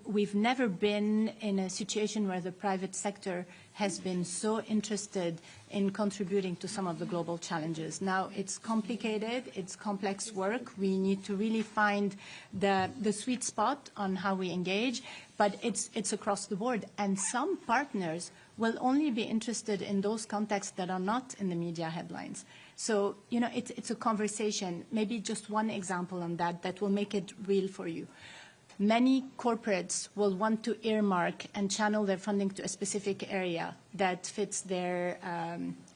we've never been in a situation where the private sector has been so interested in contributing to some of the global challenges. Now, it's complicated, it's complex work. We need to really find the sweet spot on how we engage, but it's across the board. And some partners will only be interested in those contexts that are not in the media headlines. So, you know, it's a conversation. Maybe just one example on that will make it real for you. Many corporates will want to earmark and channel their funding to a specific area that fits their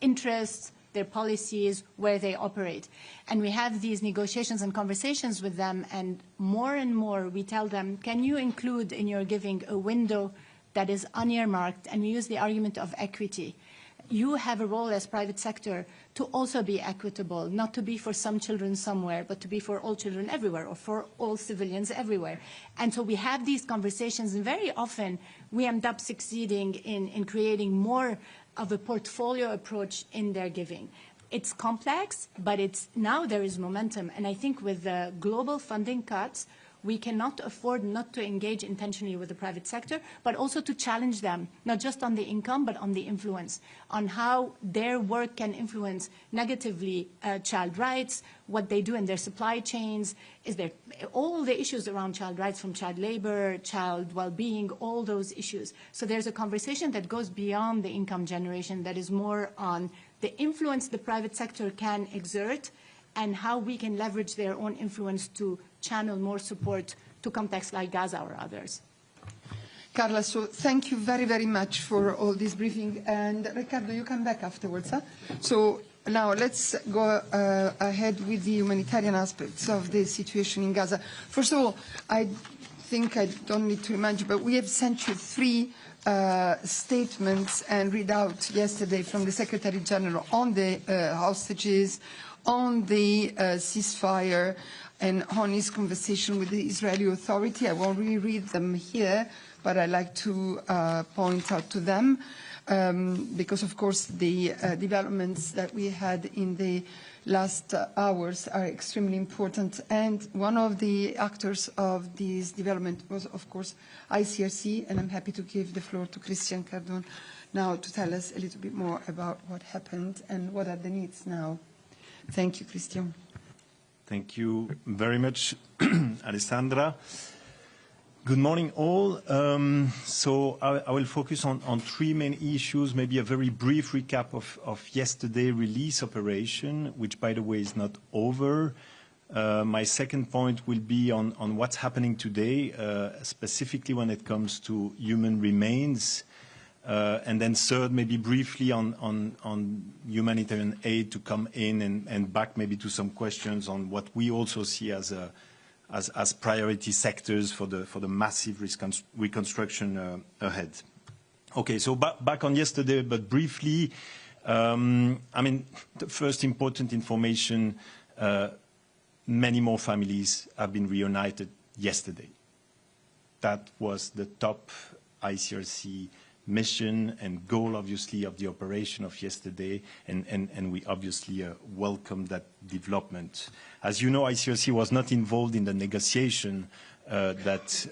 interests, their policies, where they operate. And we have these negotiations and conversations with them, and more we tell them, can you include in your giving a window that is unearmarked? And we use the argument of equity. You have a role as private sector to also be equitable, not to be for some children somewhere, but to be for all children everywhere, or for all civilians everywhere. And so we have these conversations, and very often we end up succeeding in creating more of a portfolio approach in their giving. It's complex, but now there is momentum. And I think with the global funding cuts, we cannot afford not to engage intentionally with the private sector, but also to challenge them, not just on the income, but on the influence, on how their work can influence negatively child rights, what they do in their supply chains, is there all the issues around child rights, from child labor, child well-being, all those issues. So there's a conversation that goes beyond the income generation, that is more on the influence the private sector can exert and how we can leverage their own influence to channel more support to contexts like Gaza or others. Carla, so thank you very, very much for all this briefing. And Ricardo, you come back afterwards. Huh? So now let's go ahead with the humanitarian aspects of the situation in Gaza. First of all, I think I don't need to remind you, but we have sent you 3 statements and read out yesterday from the Secretary General on the hostages, on the ceasefire, and on his conversation with the Israeli Authority. I won't reread them here, but I'd like to point out to them because, of course, the developments that we had in the last hours are extremely important. And one of the actors of this development was, of course, ICRC, and I'm happy to give the floor to Christian Cardon now to tell us a little bit more about what happened and what are the needs now. Thank you, Christian. Thank you very much, Alessandra. Good morning, all. So I will focus on 3 main issues, maybe a very brief recap of yesterday's release operation, which, by the way, is not over. My second point will be on what's happening today, specifically when it comes to human remains. And then third, maybe briefly on humanitarian aid to come in and back maybe to some questions on what we also see as priority sectors for the massive reconstruction ahead. Okay, so back on yesterday, but briefly, I mean, the first important information, many more families have been reunited yesterday. That was the top ICRC mission and goal, obviously, of the operation of yesterday, and we obviously welcome that development. As you know, ICRC was not involved in the negotiation that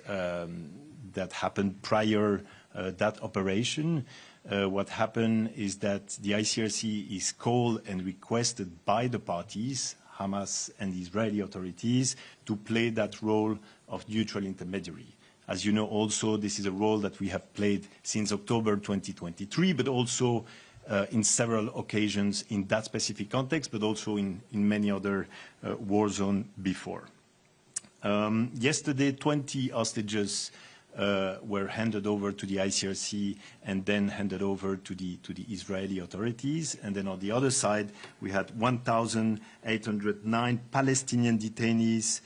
happened prior that operation. What happened is that the ICRC is called and requested by the parties, Hamas and the Israeli authorities, to play that role of neutral intermediary. As you know, also, this is a role that we have played since October 2023, but also in several occasions in that specific context, but also in many other war zones before. Yesterday, 20 hostages were handed over to the ICRC and then handed over to the Israeli authorities. And then on the other side, we had 1,809 Palestinian detainees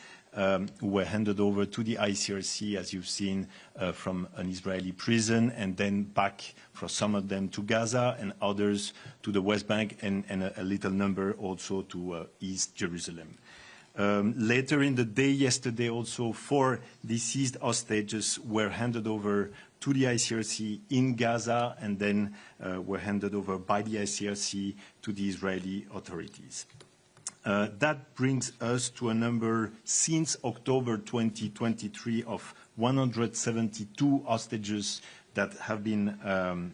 who were handed over to the ICRC, as you've seen, from an Israeli prison, and then back for some of them to Gaza and others to the West Bank, and a little number also to East Jerusalem. Later in the day yesterday, also 4 deceased hostages were handed over to the ICRC in Gaza and then were handed over by the ICRC to the Israeli authorities. That brings us to a number since October 2023 of 172 hostages that have been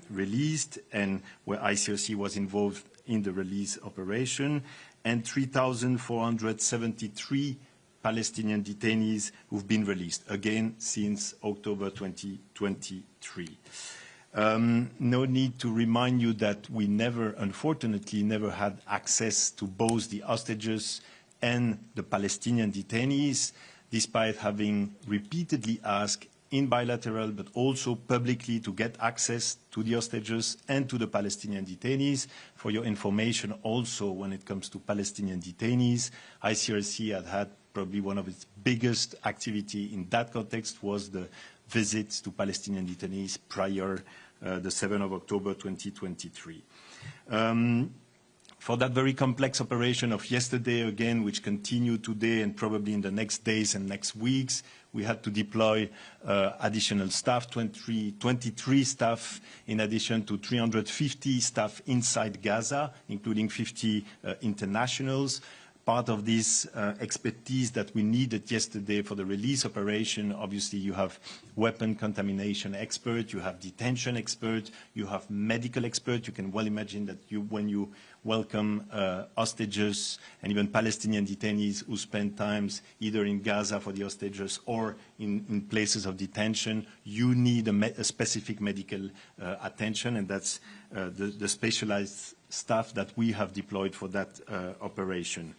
released and where ICRC was involved in the release operation, and 3,473 Palestinian detainees who've been released, again, since October 2023. No need to remind you that we unfortunately, never had access to both the hostages and the Palestinian detainees, despite having repeatedly asked in bilateral, but also publicly, to get access to the hostages and to the Palestinian detainees. For your information, also, when it comes to Palestinian detainees, ICRC had probably one of its biggest activity in that context was the visits to Palestinian detainees prior the 7th of October 2023. For that very complex operation of yesterday, again, which continued today and probably in the next days and next weeks, we had to deploy additional staff, 23 staff, in addition to 350 staff inside Gaza, including 50 internationals. Part of this expertise that we needed yesterday for the release operation, obviously you have weapon contamination expert, you have detention expert, you have medical expert. You can well imagine that when you welcome hostages and even Palestinian detainees who spend times either in Gaza for the hostages or in places of detention, you need a specific medical attention, and that's the specialized staff that we have deployed for that operation.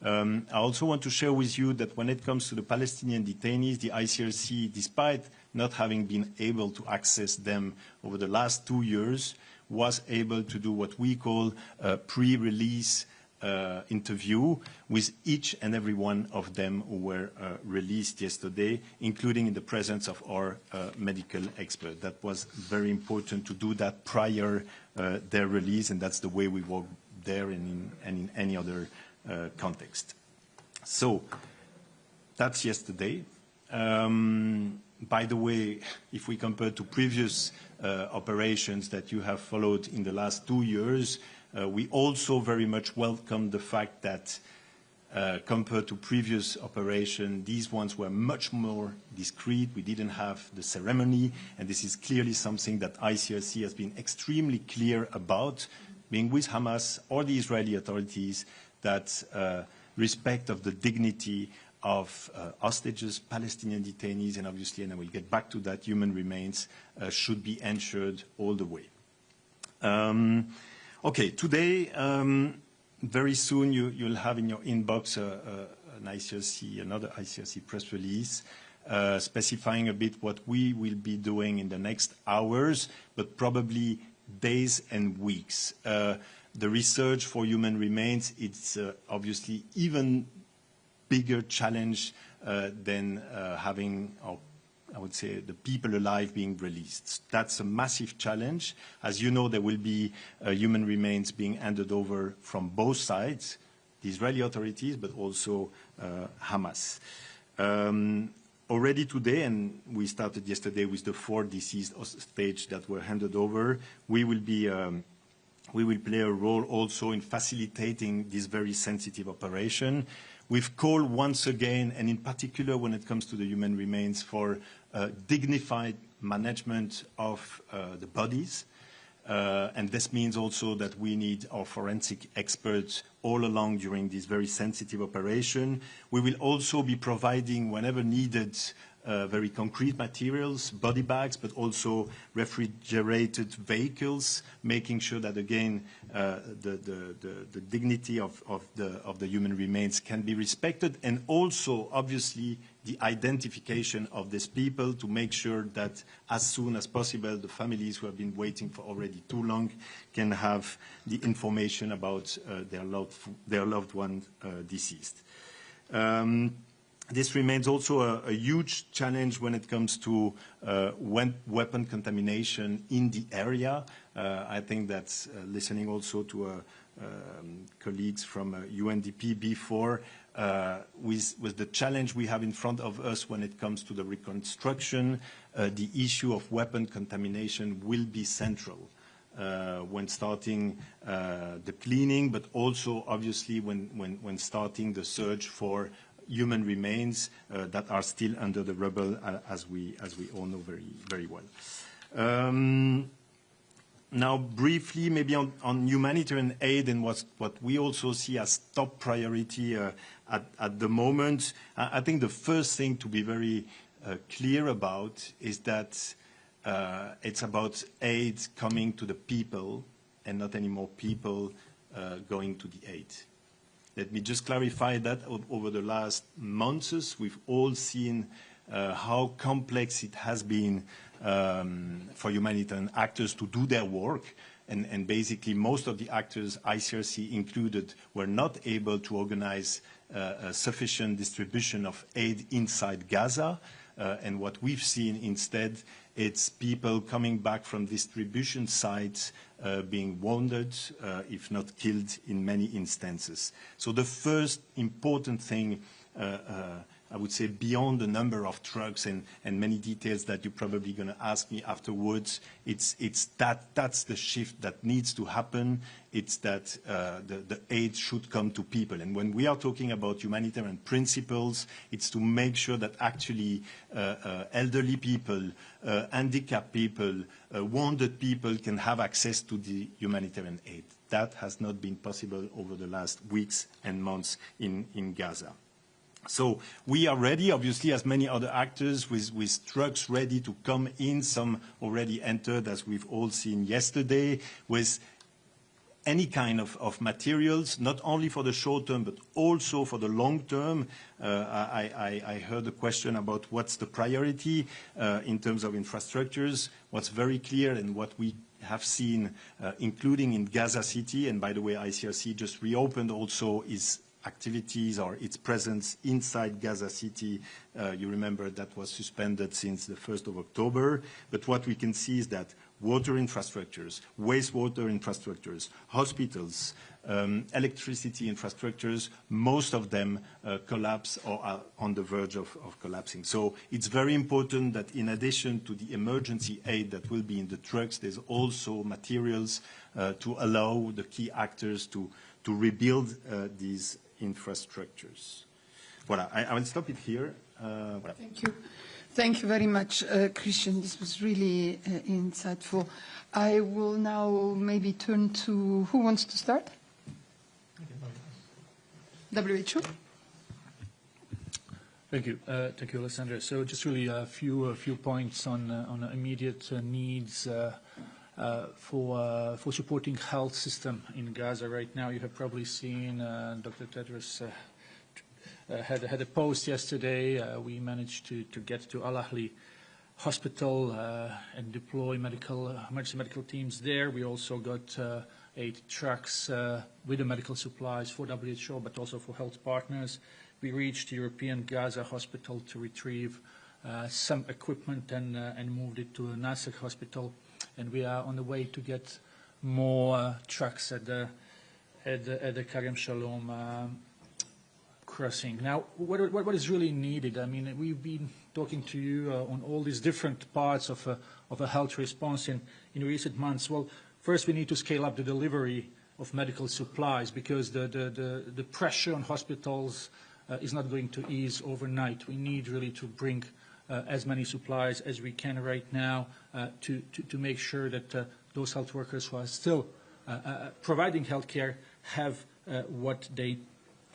I also want to share with you that when it comes to the Palestinian detainees, the ICRC, despite not having been able to access them over the last 2 years, was able to do what we call a pre-release interview with each and every one of them who were released yesterday, including in the presence of our medical expert. That was very important to do that prior their release, and that's the way we work there and in any other context. So that's yesterday. By the way, if we compare to previous operations that you have followed in the last 2 years, we also very much welcome the fact that compared to previous operations, these ones were much more discreet. We didn't have the ceremony, and this is clearly something that ICRC has been extremely clear about, being with Hamas or the Israeli authorities, that respect of the dignity of hostages, Palestinian detainees, and obviously, and I will get back to that, human remains should be ensured all the way. Okay, today, very soon you'll have in your inbox another ICRC press release specifying a bit what we will be doing in the next hours, but probably days and weeks. The research for human remains, it's obviously even bigger challenge than having, I would say, the people alive being released. That's a massive challenge. As you know, there will be human remains being handed over from both sides, the Israeli authorities, but also Hamas. Already today, and we started yesterday with the 4 deceased hostages that were handed over, we will play a role also in facilitating this very sensitive operation. We've called once again, and in particular when it comes to the human remains, for dignified management of the bodies. And this means also that we need our forensic experts all along during this very sensitive operation. We will also be providing, whenever needed, very concrete materials, body bags, but also refrigerated vehicles, making sure that, again, the dignity of the human remains can be respected, and also, obviously, the identification of these people to make sure that as soon as possible the families who have been waiting for already too long can have the information about their loved one deceased. This remains also a huge challenge when it comes to weapon contamination in the area. I think that listening also to colleagues from UNDP before, with the challenge we have in front of us when it comes to the reconstruction, the issue of weapon contamination will be central when starting the cleaning, but also obviously when starting the search for human remains that are still under the rubble, as we all know very, very well. Now, briefly, maybe on humanitarian aid and what we also see as top priority at the moment, I think the first thing to be very clear about is that it's about aid coming to the people and not anymore people going to the aid. Let me just clarify that over the last months, we've all seen how complex it has been for humanitarian actors to do their work. And basically, most of the actors, ICRC included, were not able to organize a sufficient distribution of aid inside Gaza. And what we've seen instead, it's people coming back from distribution sites being wounded, if not killed in many instances. So the first important thing, I would say, beyond the number of trucks and many details that you're probably going to ask me afterwards, that's the shift that needs to happen. It's that the aid should come to people. And when we are talking about humanitarian principles, it's to make sure that actually elderly people, handicapped people, wounded people can have access to the humanitarian aid. That has not been possible over the last weeks and months in Gaza. So we are ready, obviously, as many other actors, with trucks ready to come in. Some already entered, as we've all seen yesterday, with any kind of materials, not only for the short term, but also for the long term. I heard a question about what's the priority in terms of infrastructures. What's very clear and what we have seen, including in Gaza City, and by the way, ICRC just reopened also, is activities or its presence inside Gaza City. You remember that was suspended since the 1st of October. But what we can see is that water infrastructures, wastewater infrastructures, hospitals, electricity infrastructures, most of them collapse or are on the verge of collapsing. So it's very important that in addition to the emergency aid that will be in the trucks, there's also materials to allow the key actors to rebuild these infrastructures. Voilà, I will stop it here. Voilà. Thank you. Thank you very much, Christian. This was really insightful. I will now maybe turn to, who wants to start? WHO. Thank you. Thank you, Alessandra. So just really a few points on immediate needs for supporting health system in Gaza right now. You have probably seen Dr. Tedros had a post yesterday. We managed to get to Al Ahli Hospital and deploy emergency medical teams there. We also got 8 trucks with the medical supplies for WHO, but also for health partners. We reached European Gaza Hospital to retrieve some equipment and moved it to a Nasser hospital. And we are on the way to get more trucks at the at the Karem Shalom crossing. Now, what is really needed? I mean, we've been talking to you on all these different parts of a health response in recent months. Well, first we need to scale up the delivery of medical supplies, because the pressure on hospitals is not going to ease overnight. We need really to bring as many supplies as we can right now to make sure that those health workers who are still providing health care have what they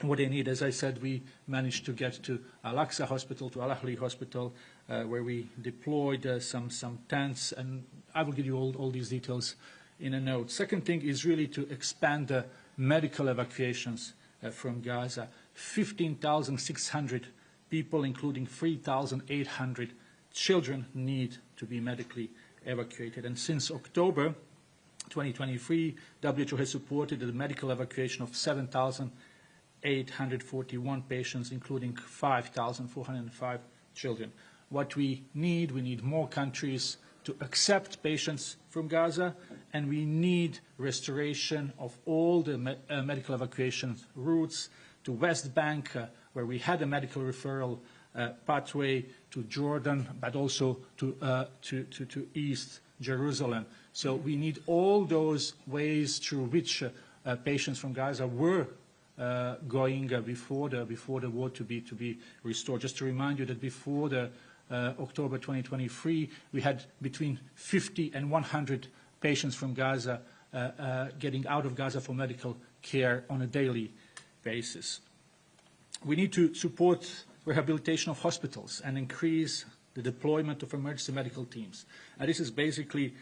need. As I said, we managed to get to Al-Aqsa Hospital, to Al-Ahli Hospital, where we deployed some tents, and I will give you all these details in a note. Second thing is really to expand the medical evacuations from Gaza. 15,600 people, including 3,800 children, need to be medically evacuated. And since October 2023, WHO has supported the medical evacuation of 7,841 patients, including 5,405 children. What we need more countries to accept patients from Gaza, and we need restoration of all the medical evacuation routes to West Bank, where we had a medical referral pathway, to Jordan, but also to East Jerusalem. So we need all those ways through which patients from Gaza were going before the war to be restored. Just to remind you that before the October 2023, we had between 50 and 100 patients from Gaza getting out of Gaza for medical care on a daily basis. We need to support rehabilitation of hospitals and increase the deployment of emergency medical teams. And this is basically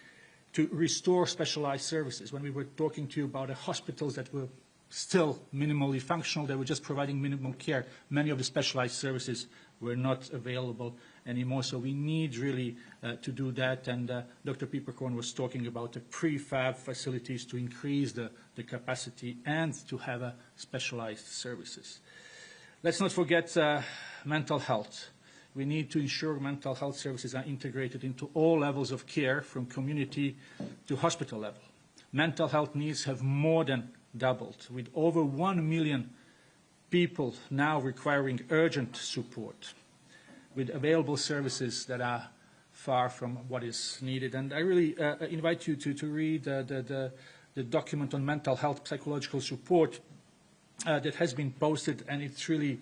to restore specialized services. When we were talking to you about the hospitals that were still minimally functional, they were just providing minimum care. Many of the specialized services were not available anymore. So we need really to do that. And Dr. Pieperkorn was talking about the prefab facilities to increase the capacity and to have specialized services. Let's not forget mental health. We need to ensure mental health services are integrated into all levels of care, from community to hospital level. Mental health needs have more than doubled, with over 1 million people now requiring urgent support, with available services that are far from what is needed. And I really invite you to read the document on mental health psychological support that has been posted, and it really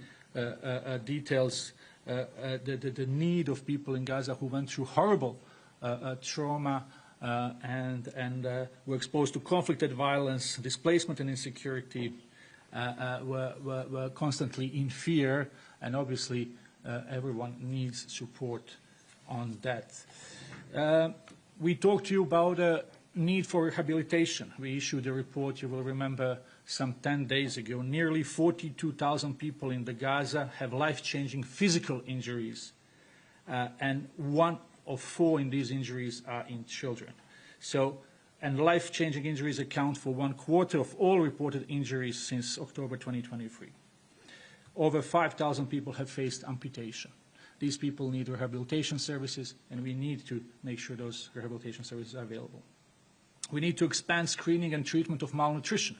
details the need of people in Gaza who went through horrible trauma and were exposed to conflict and violence, displacement and insecurity, were constantly in fear, and obviously everyone needs support on that. We talked to you about the need for rehabilitation. We issued a report, you will remember, some 10 days ago. Nearly 42,000 people in the Gaza have life-changing physical injuries, and 1 of 4 in these injuries are in children. So, and life-changing injuries account for 1/4 of all reported injuries since October 2023. Over 5,000 people have faced amputation. These people need rehabilitation services, and we need to make sure those rehabilitation services are available. We need to expand screening and treatment of malnutrition.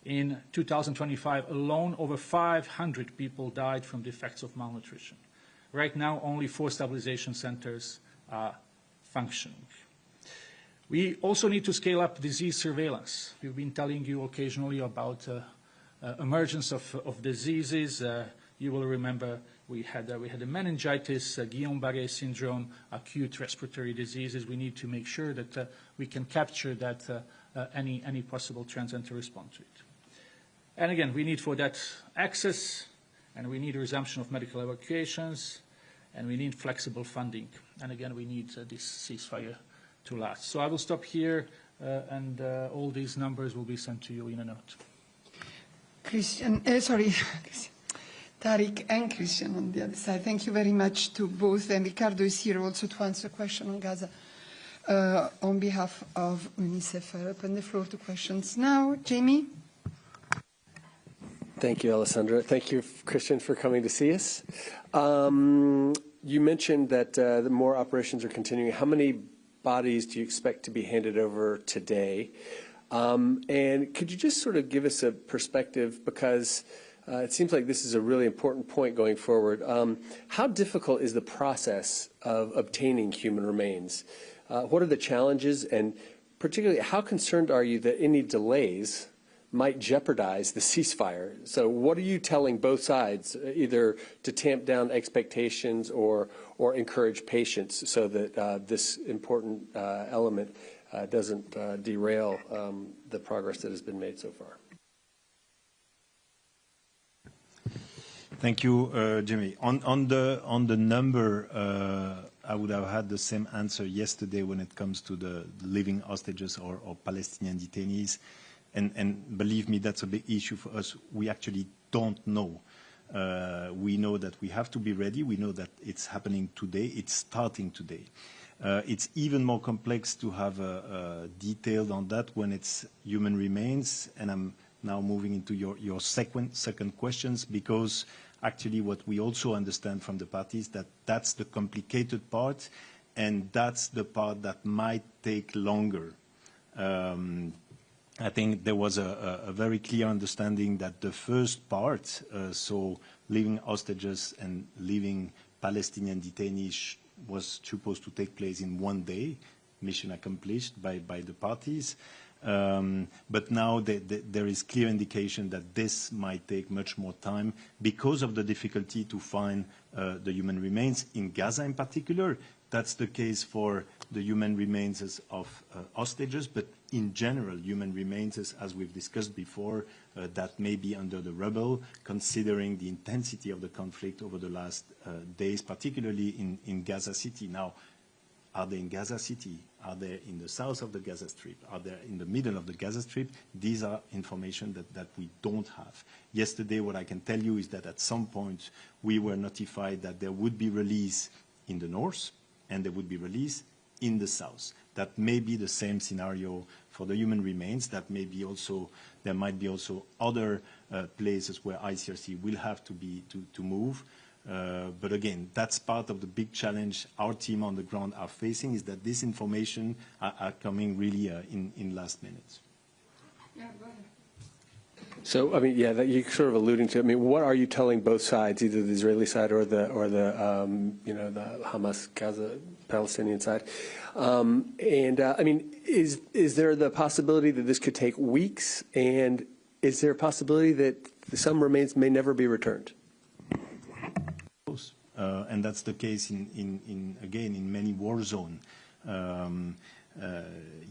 In 2025 alone, over 500 people died from the effects of malnutrition. Right now, only 4 stabilization centers are functioning. We also need to scale up disease surveillance. We've been telling you occasionally about emergence of diseases. You will remember we had a meningitis, Guillain-Barré syndrome, acute respiratory diseases. We need to make sure that we can capture that any possible trends and to respond to it. And again, we need for that access, and we need resumption of medical evacuations, and we need flexible funding. And again, we need this ceasefire to last. So I will stop here, and all these numbers will be sent to you in a note. Tariq and Christian on the other side. Thank you very much to both. And Ricardo is here also to answer a question on Gaza on behalf of UNICEF. I open the floor to questions now. Jamie? Thank you, Alessandra. Thank you, Christian, for coming to see us. You mentioned that the more operations are continuing. How many bodies do you expect to be handed over today? And could you just sort of give us a perspective, because it seems like this is a really important point going forward. How difficult is the process of obtaining human remains? What are the challenges, and particularly how concerned are you that any delays might jeopardize the ceasefire? So what are you telling both sides, either to tamp down expectations or encourage patience so that this important element doesn't derail the progress that has been made so far? Thank you, Jimmy. On the number, I would have had the same answer yesterday when it comes to the living hostages or Palestinian detainees. And believe me, that's a big issue for us. We actually don't know. We know that we have to be ready. We know that it's happening today. It's starting today. It's even more complex to have detailed on that when it's human remains. And I'm now moving into your second questions, because actually what we also understand from the parties that that's the complicated part, and that's the part that might take longer. I think there was a very clear understanding that the first part, so living hostages and living Palestinian detainees, was supposed to take place in one day, mission accomplished by the parties. But now there is clear indication that this might take much more time because of the difficulty to find the human remains in Gaza in particular. That's the case for the human remains of hostages, but in general, human remains, as we've discussed before, that may be under the rubble, considering the intensity of the conflict over the last days, particularly in Gaza City. Now, are they in Gaza City? Are they in the south of the Gaza Strip? Are they in the middle of the Gaza Strip? These are information that we don't have. Yesterday, what I can tell you is that at some point, we were notified that there would be release in the north, and there would be release in the south. That may be the same scenario for the human remains. That may be also, there might be also other places where ICRC will have to move. But again, that's part of the big challenge our team on the ground are facing, is that this information are coming really in last minutes. Yeah, go ahead. So, I mean, yeah, that you're sort of alluding to. I mean, what are you telling both sides, either the Israeli side or the you know, the Hamas Gaza Palestinian side? I mean, is there the possibility that this could take weeks, and is there a possibility that some remains may never be returned? And that's the case again in many war zones.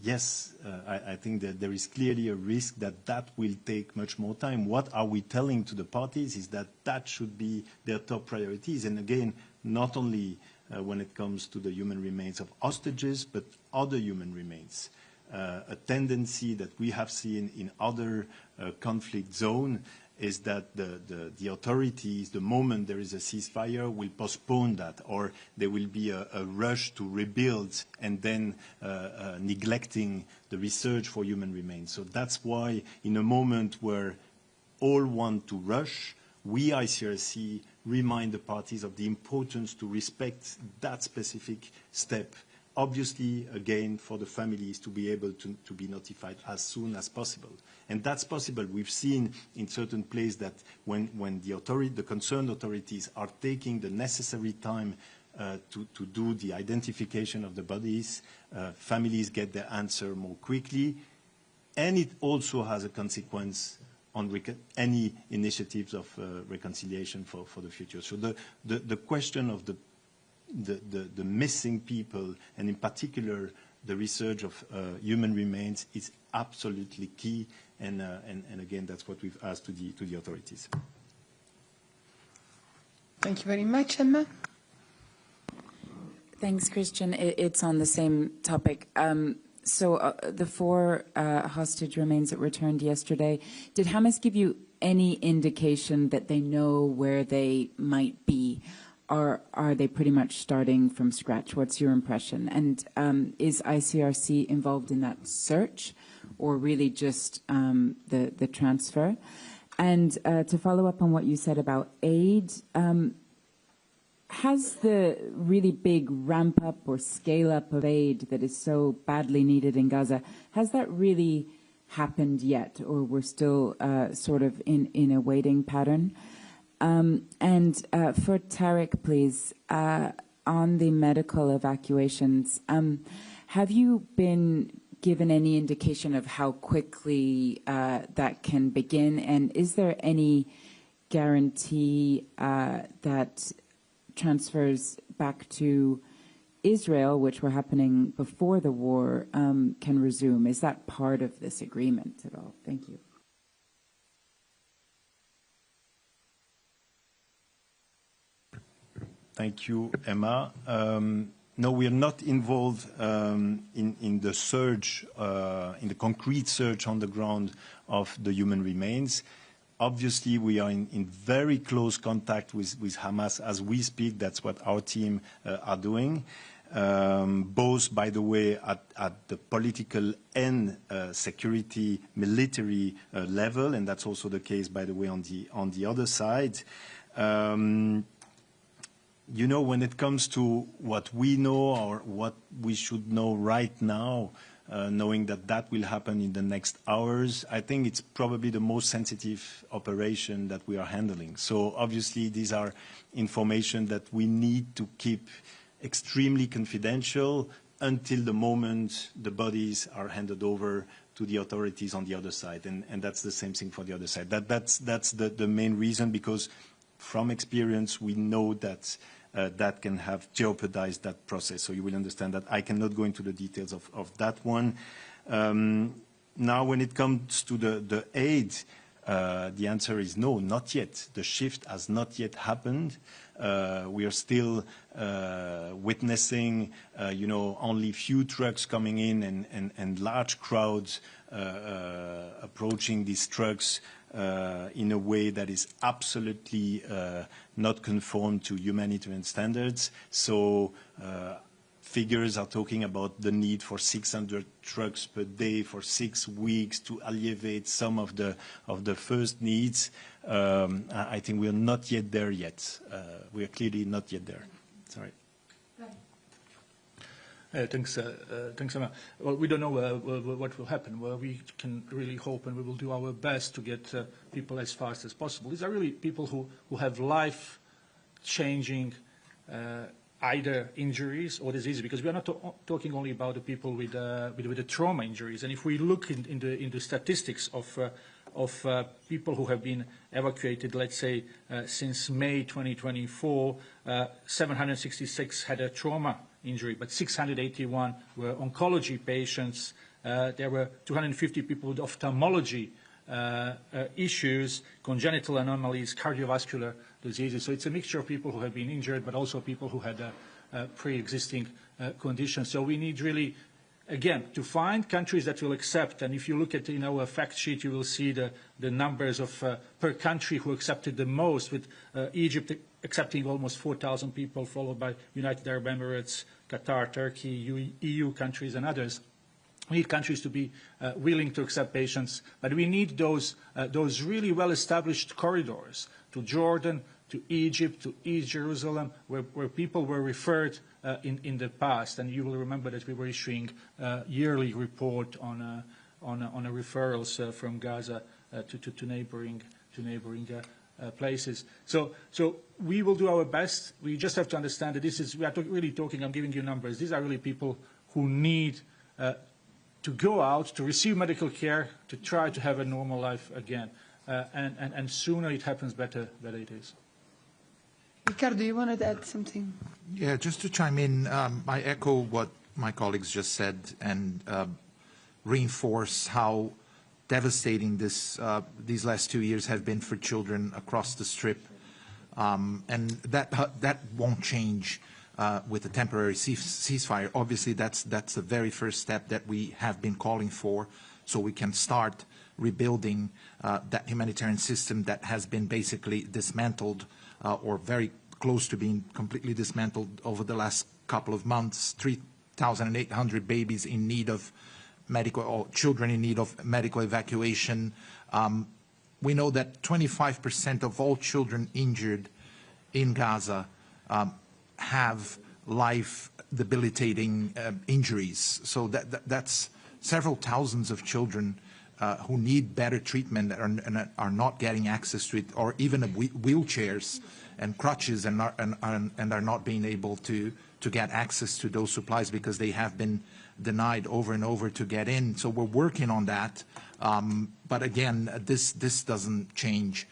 Yes, I think that there is clearly a risk that will take much more time. What are we telling to the parties is that should be their top priorities. And again, not only when it comes to the human remains of hostages, but other human remains. A tendency that we have seen in other conflict zones is that the authorities, the moment there is a ceasefire, will postpone that, or there will be a rush to rebuild and then neglecting the research for human remains. So that's why in a moment where all want to rush, we, ICRC, remind the parties of the importance to respect that specific step. Obviously, again, for the families to be able to be notified as soon as possible. And that's possible. We've seen in certain places that when the concerned authorities are taking the necessary time to do the identification of the bodies, families get their answer more quickly. And it also has a consequence on any initiatives of reconciliation for the future. So the question of the missing people, and in particular the research of human remains, is absolutely key, and again, that's what we've asked to the authorities. Thank you very much, Emma. Thanks, Christian. It's on the same topic. So the 4 hostage remains that returned yesterday, did Hamas give you any indication that they know where they might be? Or are they pretty much starting from scratch? What's your impression? And is ICRC involved in that search, or really just the transfer? And to follow up on what you said about aid, has the really big ramp up or scale up of aid that is so badly needed in Gaza, has that really happened yet, or we're still sort of in a waiting pattern? And for Tarek, please, on the medical evacuations, have you been given any indication of how quickly that can begin? And is there any guarantee that transfers back to Israel, which were happening before the war, can resume? Is that part of this agreement at all? Thank you. Thank you, Emma. No, we are not involved in the search, in the concrete search on the ground of the human remains. Obviously, we are in very close contact with Hamas as we speak. That's what our team are doing, both, by the way, at the political and security, military level, and that's also the case, by the way, on the other side. You know, when it comes to what we know or what we should know right now, knowing that will happen in the next hours, I think it's probably the most sensitive operation that we are handling. So obviously these are information that we need to keep extremely confidential until the moment the bodies are handed over to the authorities on the other side. And that's the same thing for the other side. That's the main reason, because from experience we know that that can have jeopardized that process. So you will understand that I cannot go into the details of that one. Now, when it comes to the aid, the answer is no, not yet. The shift has not yet happened. We are still witnessing, only few trucks coming in and large crowds approaching these trucks in a way that is absolutely not conform to humanitarian standards. So figures are talking about the need for 600 trucks per day for 6 weeks to alleviate some of the first needs. I think we are not yet there yet. We are clearly not yet there. Sorry. Thanks, Emma. Well, we don't know what will happen. Well, we can really hope, and we will do our best to get people as fast as possible. These are really people who have life-changing either injuries or diseases, because we are not talking only about the people with the trauma injuries. And if we look in the statistics of people who have been evacuated, let's say, since May 2024, 766 had a trauma injury, but 681 were oncology patients. There were 250 people with ophthalmology issues, congenital anomalies, cardiovascular diseases. So it's a mixture of people who have been injured, but also people who had pre-existing conditions. So we need really, again, to find countries that will accept. And if you look at a fact sheet, you will see the numbers of per country who accepted the most, with Egypt accepting almost 4,000 people, followed by United Arab Emirates, Qatar, Turkey, EU countries, and others. We need countries to be willing to accept patients, but we need those really well-established corridors to Jordan, to Egypt, to East Jerusalem, where people were referred in the past. And you will remember that we were issuing a yearly report on referrals from Gaza to neighboring places. So we will do our best. We just have to understand that we are really talking, I'm giving you numbers. These are really people who need to go out, to receive medical care, to try to have a normal life again. And sooner it happens, better it is. Ricardo, you wanted to add something? Yeah, just to chime in, I echo what my colleagues just said and reinforce how devastating these last 2 years have been for children across the Strip. And that won't change with a temporary ceasefire. Obviously, that's the very first step that we have been calling for, so we can start rebuilding that humanitarian system that has been basically dismantled or very close to being completely dismantled over the last couple of months. 3,800 babies in need of medical, or children in need of medical evacuation. We know that 25% of all children injured in Gaza have life-debilitating injuries. So that's several thousands of children who need better treatment and are not getting access to it, or even wheelchairs and crutches, and are not being able to get access to those supplies because they have been denied over and over to get in. So we're working on that. But again, this doesn't change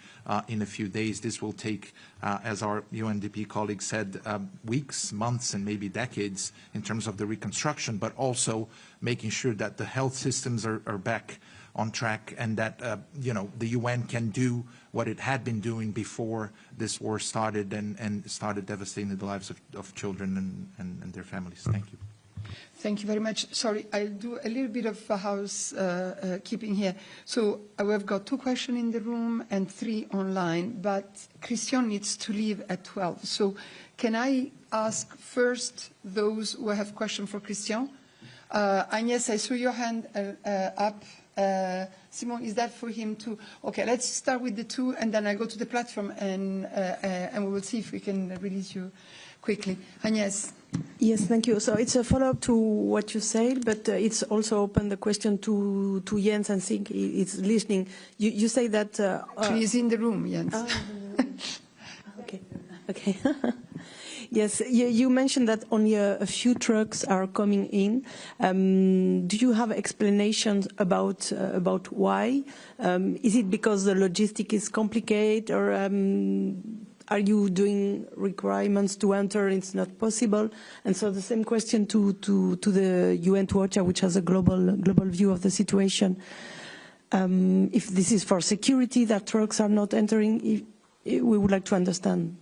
in a few days. This will take, as our UNDP colleague said, weeks, months, and maybe decades in terms of the reconstruction, but also making sure that the health systems are back on track, and that the UN can do what it had been doing before this war started and started devastating the lives of children and their families. Thank you. Thank you very much. Sorry, I'll do a little bit of housekeeping here. So we've got 2 questions in the room and 3 online, but Christian needs to leave at 12. So can I ask first those who have questions for Christian? Agnes, I saw your hand up. Simon, is that for him too? Okay, let's start with the 2, and then I go to the platform, and we will see if we can release you quickly. Agnes. Yes, thank you. So it's a follow-up to what you said, but it's also open the question to Jens, and think it's listening. You say that... He's in the room, Jens. Okay. Yes, you mentioned that only a few trucks are coming in. Do you have explanations about why? Is it because the logistic is complicated, or are you doing requirements to enter? It's not possible. And so the same question to the UN, to OCHA, which has a global view of the situation. If this is for security that trucks are not entering, we would like to understand.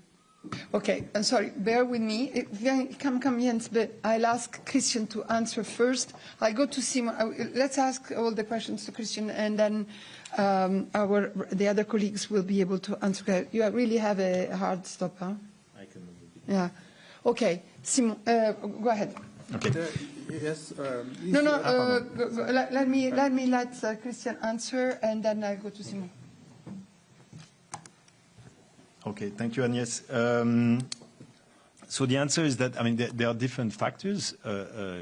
Okay, I'm sorry, bear with me. Come, Jens, but I'll ask Christian to answer first. I'll go to Simon. Let's ask all the questions to Christian, and then the other colleagues will be able to answer. You really have a hard stop, huh? I can move a bit. Yeah. Okay, Simon, go ahead. Okay. Yes. Let me let Christian answer, and then I'll go to Simon. Okay, thank you, Agnes. So the answer is that, I mean, there are different factors.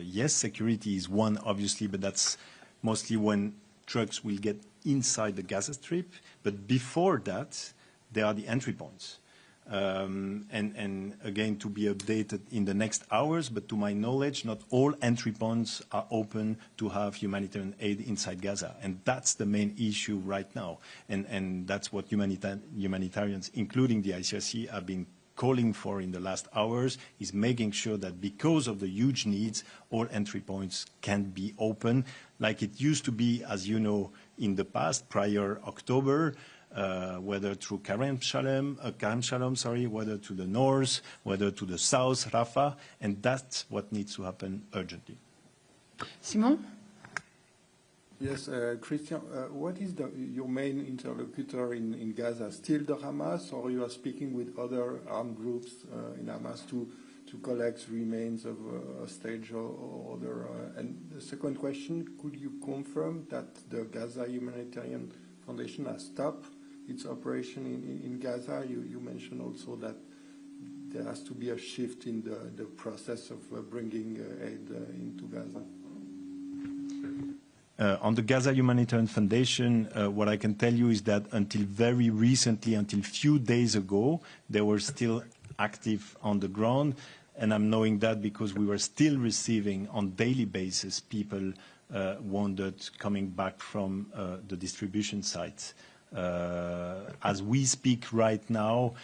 Yes, security is one, obviously, but that's mostly when trucks will get inside the Gaza Strip. But before that, there are the entry points. And again, to be updated in the next hours, but to my knowledge, not all entry points are open to have humanitarian aid inside Gaza. And that's the main issue right now. And that's what humanitarians, including the ICRC, have been calling for in the last hours, is making sure that because of the huge needs, all entry points can be open, like it used to be, as you know, in the past, prior October, whether through Kerem Shalom, whether to the north, whether to the south, Rafah, and that's what needs to happen urgently. Simon? Yes, Christian, what is your main interlocutor in Gaza? Still the Hamas, or you are speaking with other armed groups in Hamas to collect remains of a stage or other? And the second question, could you confirm that the Gaza Humanitarian Foundation has stopped its operation in Gaza? You mentioned also that there has to be a shift in the process of bringing aid into Gaza. On the Gaza Humanitarian Foundation, what I can tell you is that until very recently, until few days ago, they were still active on the ground. And I'm knowing that because we were still receiving on daily basis people wounded coming back from the distribution sites. As we speak right now,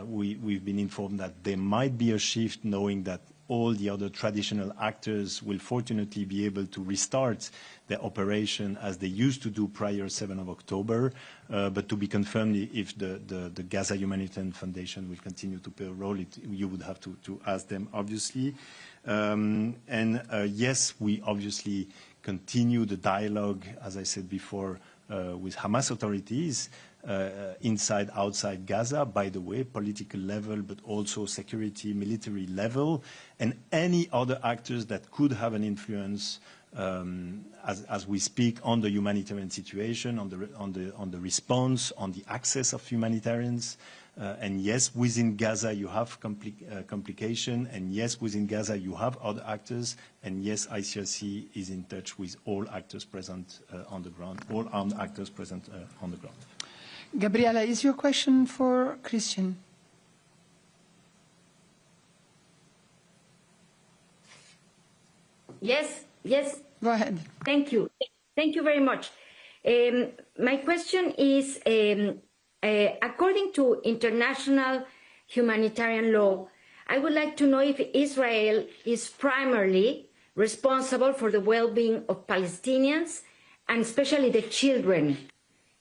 we've been informed that there might be a shift, knowing that all the other traditional actors will fortunately be able to restart their operation as they used to do prior 7 of October, but to be confirmed if the Gaza Humanitarian Foundation will continue to play a role, you would have to ask them, obviously. Yes, we obviously continue the dialogue, as I said before, with Hamas authorities inside, outside Gaza, by the way, political level, but also security, military level, and any other actors that could have an influence as we speak on the humanitarian situation, on the response, on the access of humanitarians. And yes, within Gaza you have complication, and yes, within Gaza you have other actors, and yes, ICRC is in touch with all actors present on the ground, all armed actors present on the ground. Gabriela, is your question for Christian? Yes, yes. Go ahead. Thank you. Thank you very much. My question is, according to international humanitarian law, I would like to know if Israel is primarily responsible for the well-being of Palestinians, and especially the children,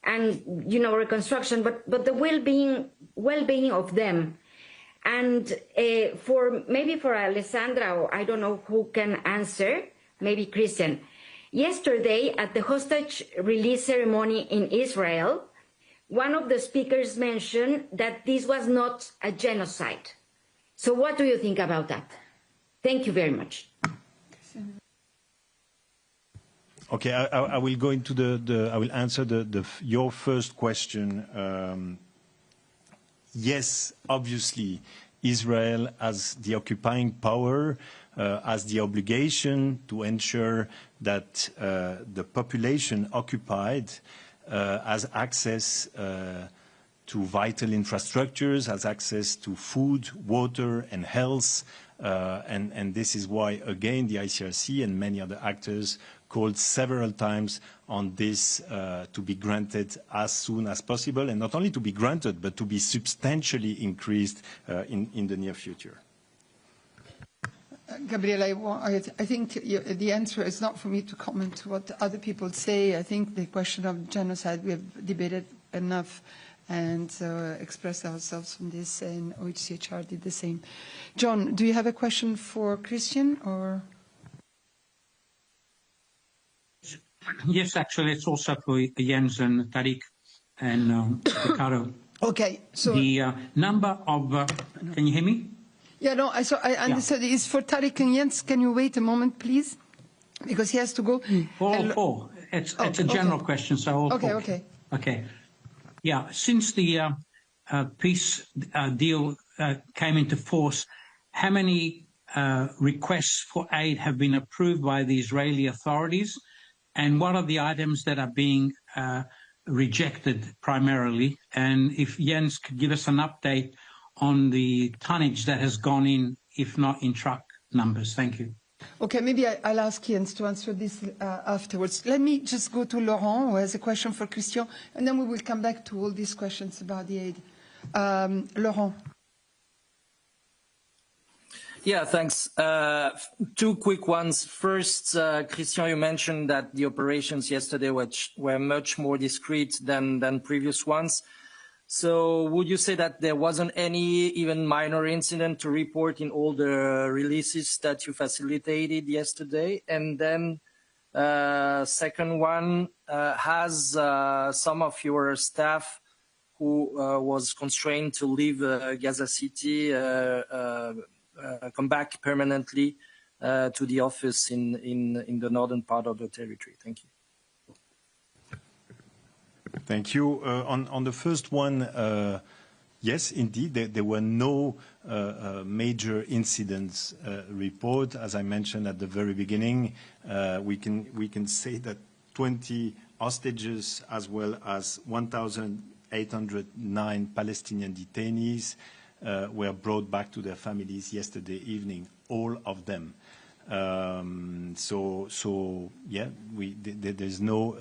and reconstruction, but the well-being of them. And maybe for Alessandra, or I don't know who can answer, maybe Christian. Yesterday, at the hostage release ceremony in Israel, one of the speakers mentioned that this was not a genocide. So what do you think about that? Thank you very much. Okay, I will go into I will answer your first question. Yes, obviously, Israel, as the occupying power, has the obligation to ensure that the population occupied has access to vital infrastructures, has access to food, water, and health. And this is why, again, the ICRC and many other actors called several times on this to be granted as soon as possible, and not only to be granted, but to be substantially increased in the near future. Gabriela, I think the answer is not for me to comment what other people say. I think the question of genocide, we have debated enough and expressed ourselves on this, and OCHA did the same. John, do you have a question for Christian, or? Yes, actually, it's also for Jens and Tariq and Ricardo. Okay, so the number of can you hear me? Yeah, no, I understood. Yeah. It's for Tariq and Jens. Can you wait a moment, please? Because he has to go. All four. It's a general question, so all four. Okay. Yeah, since the peace deal came into force, how many requests for aid have been approved by the Israeli authorities? And what are the items that are being rejected primarily? And if Jens could give us an update on the tonnage that has gone in, if not in truck numbers. Thank you. Okay, maybe I'll ask Jens to answer this afterwards. Let me just go to Laurent, who has a question for Christian, and then we will come back to all these questions about the aid. Laurent. Yeah, thanks. Two quick ones. First, Christian, you mentioned that the operations yesterday were much more discreet than previous ones. So would you say that there wasn't any even minor incident to report in all the releases that you facilitated yesterday? And then second one, has some of your staff who was constrained to leave Gaza City come back permanently to the office in the northern part of the territory? Thank you. Thank you. On the first one, yes, indeed, there were no major incidents report. As I mentioned at the very beginning, we can say that 20 hostages as well as 1,809 Palestinian detainees were brought back to their families yesterday evening, all of them. So yeah, there's no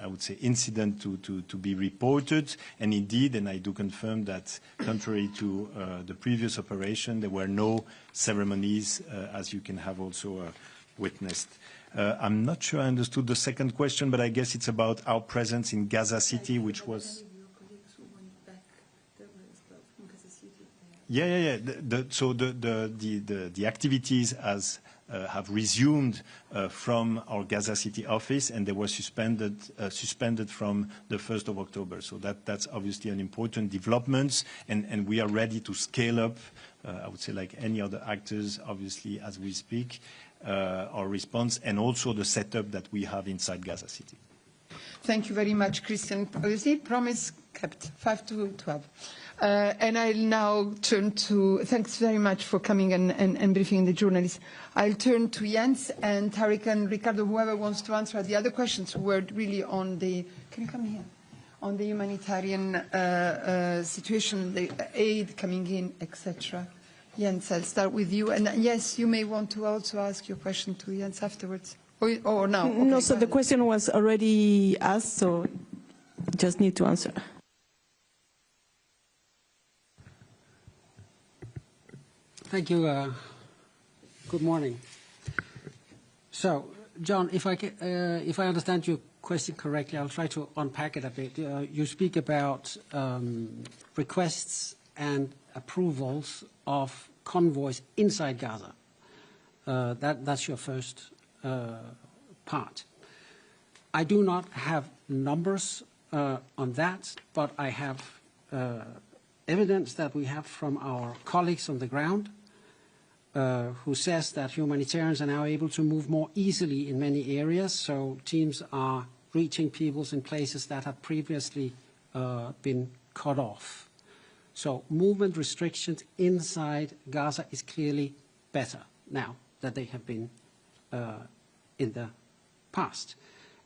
I would say incident to be reported, and indeed, and I do confirm that contrary to the previous operation, there were no ceremonies, as you can have also witnessed. I'm not sure I understood the second question, but I guess it's about our presence in Gaza City, which was. Yeah. So the activities have resumed from our Gaza City office, and they were suspended from the 1st of October. So that's obviously an important development, and we are ready to scale up, I would say like any other actors, obviously, as we speak, our response, and also the setup that we have inside Gaza City. Thank you very much, Christian. You see, promise kept 5 to 12. And I'll now turn to, thanks very much for coming and briefing the journalists. I'll turn to Jens and Tariq and Ricardo, whoever wants to answer the other questions who were really on the, can you come here? On the humanitarian situation, the aid coming in, etc. Jens, I'll start with you. And yes, you may want to also ask your question to Jens afterwards. Or now? Okay, no, so the question was already asked, so just need to answer. Thank you. Good morning. So, John, if I understand your question correctly, I'll try to unpack it a bit. You speak about requests and approvals of convoys inside Gaza. That's your first part. I do not have numbers on that, but I have evidence that we have from our colleagues on the ground who says that humanitarians are now able to move more easily in many areas, so teams are reaching peoples in places that have previously been cut off. So movement restrictions inside Gaza is clearly better now than they have been in the past.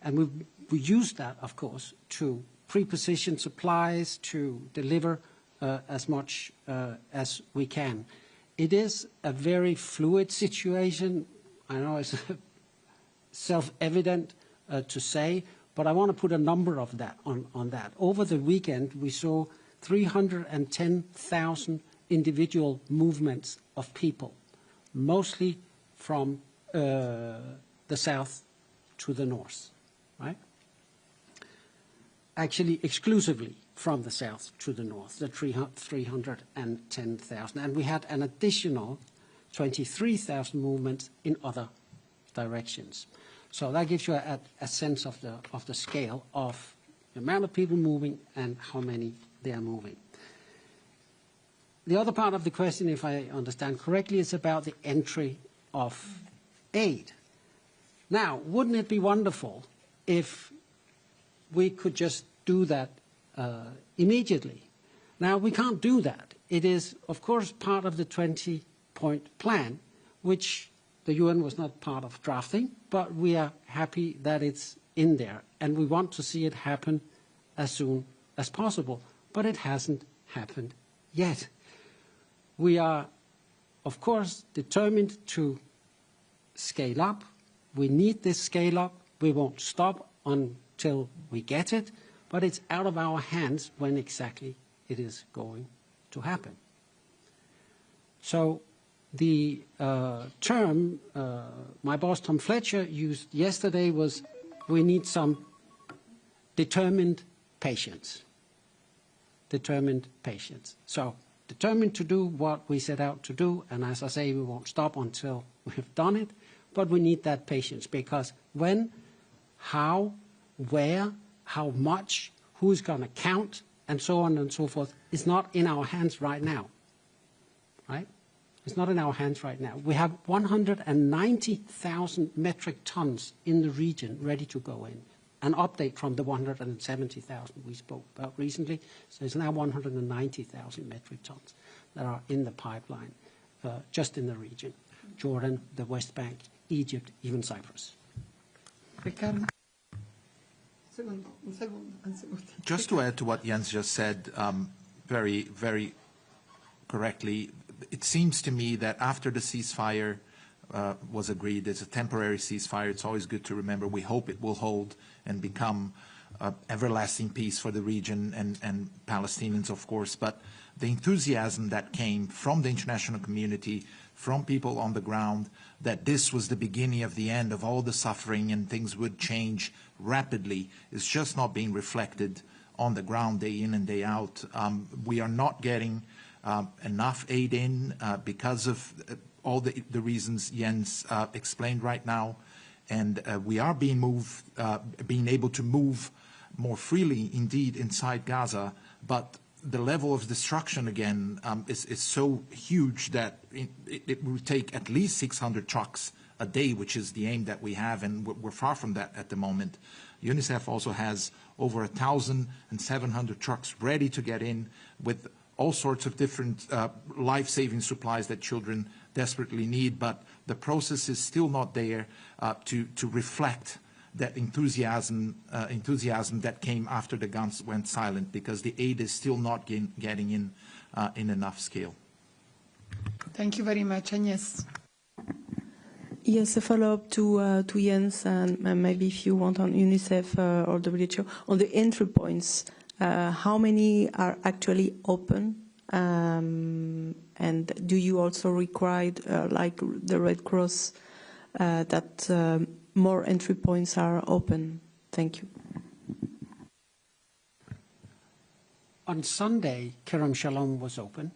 And we use that, of course, to pre-position supplies, to deliver as much as we can. It is a very fluid situation. I know it's self-evident to say, but I want to put a number of that on that. Over the weekend, we saw 310,000 individual movements of people, mostly from the south to the north, right? Actually, exclusively from the south to the north, the 310,000. And we had an additional 23,000 movements in other directions. So that gives you a sense of the scale of the amount of people moving and how many they are moving. The other part of the question, if I understand correctly, is about the entry of aid. Now, wouldn't it be wonderful if we could just do that immediately? Now, we can't do that. It is, of course, part of the 20-point plan, which the UN was not part of drafting, but we are happy that it's in there, and we want to see it happen as soon as possible. But it hasn't happened yet. We are, of course, determined to scale up. We need this scale up. We won't stop until we get it, but it's out of our hands when exactly it is going to happen. So the term my boss Tom Fletcher used yesterday was, we need some determined patience. Determined patience. So determined to do what we set out to do, and as I say, we won't stop until we've done it, but we need that patience, because when, how, where, how much, who's going to count, and so on and so forth, is not in our hands right now, right? It's not in our hands right now. We have 190,000 metric tons in the region ready to go in. An update from the 170,000 we spoke about recently. So it's now 190,000 metric tons that are in the pipeline, just in the region. Jordan, the West Bank, Egypt, even Cyprus. Ricardo. Just to add to what Jens just said, very, very correctly, it seems to me that after the ceasefire was agreed, it's a temporary ceasefire. It's always good to remember. We hope it will hold and become everlasting peace for the region and Palestinians, of course. But the enthusiasm that came from the international community, from people on the ground, that this was the beginning of the end of all the suffering and things would change rapidly, is just not being reflected on the ground day in and day out. We are not getting enough aid in because of all the reasons Jens explained right now, and we are being able to move more freely, indeed, inside Gaza, but the level of destruction again is so huge that it will take at least 600 trucks a day, which is the aim that we have, and we're far from that at the moment. UNICEF also has over 1,700 trucks ready to get in with all sorts of different life-saving supplies that children desperately need, but the process is still not there to reflect that enthusiasm that came after the guns went silent, because the aid is still not getting in enough scale. Thank you very much. And yes. Yes, a follow-up to Jens, and maybe if you want on UNICEF or WHO, on the entry points. How many are actually open? And do you also require, like the Red Cross, that more entry points are open? Thank you. On Sunday, Kerem Shalom was open,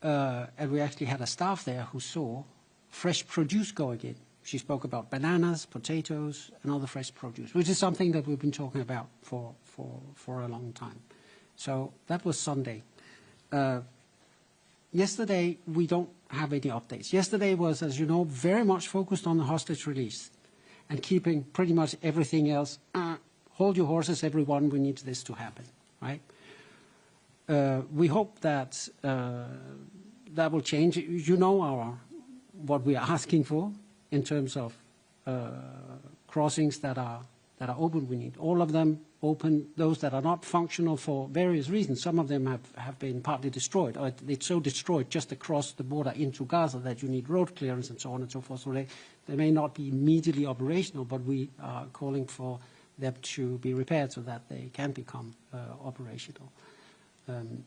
and we actually had a staff there who saw fresh produce going in. She spoke about bananas, potatoes, and other fresh produce, which is something that we've been talking about for a long time. So that was Sunday. Yesterday, we don't have any updates. Yesterday was, as you know, very much focused on the hostage release and keeping pretty much everything else. Hold your horses, everyone. We need this to happen, right? We hope that that will change. You know what we are asking for in terms of crossings that are open. We need all of them open. Those that are not functional for various reasons. Some of them have been partly destroyed. Or it's so destroyed just across the border into Gaza that you need road clearance and so on and so forth. So they may not be immediately operational, but we are calling for them to be repaired so that they can become operational.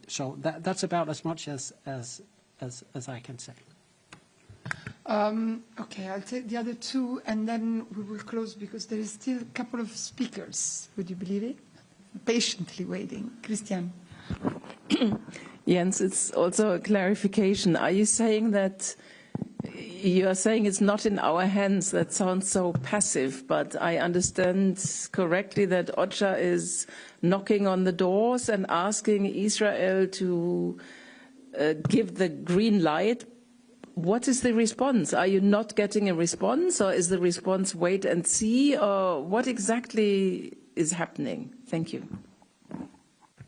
So that's about as much as I can say. Okay, I'll take the other two, and then we will close because there is still a couple of speakers. Would you believe it? Patiently waiting. Christian. Jens, it's also a clarification. Are you saying that you are saying it's not in our hands? That sounds so passive, but I understand correctly that OCHA is knocking on the doors and asking Israel to give the green light. What is the response? Are you not getting a response, or is the response wait and see, or what exactly is happening? Thank you.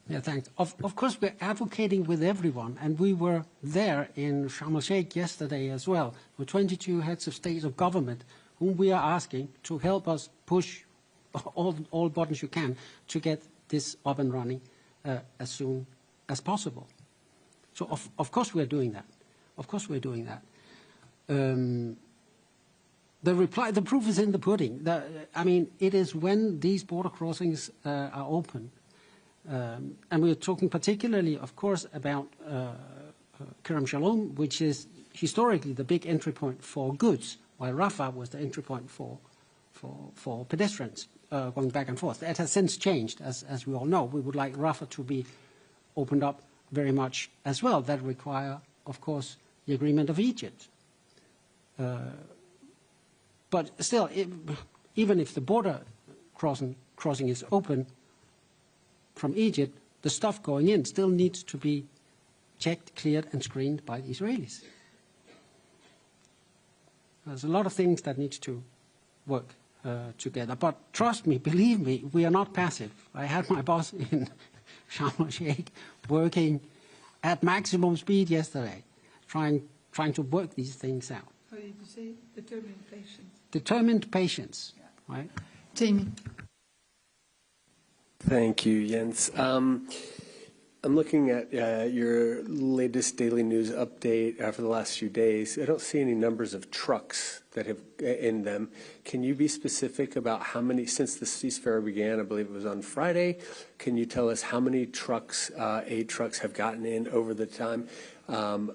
Yeah, thanks. Of course, we're advocating with everyone, and we were there in Sharm el-Sheikh yesterday as well, with 22 heads of state of government, whom we are asking to help us push all buttons you can to get this up and running as soon as possible. So, of course, we're doing that. Of course we're doing that. The proof is in the pudding. I mean, it is when these border crossings are open, and we're talking particularly, of course, about Kerem Shalom, which is historically the big entry point for goods, while Rafah was the entry point for pedestrians going back and forth. That has since changed, as we all know. We would like Rafah to be opened up very much as well. That require, of course, the agreement of Egypt. But still, even if the border crossing is open from Egypt, the stuff going in still needs to be checked, cleared, and screened by the Israelis. There's a lot of things that need to work together. But trust me, believe me, we are not passive. I had my boss in Sharm el-Sheikh working at maximum speed yesterday, trying to work these things out. How did you say? Determined patience. Determined patience, yeah. Right? Jamie. Thank you, Jens. I'm looking at your latest daily news update for the last few days. I don't see any numbers of trucks that have in them. Can you be specific about how many, since the ceasefire began, I believe it was on Friday, can you tell us how many trucks, aid trucks have gotten in over the time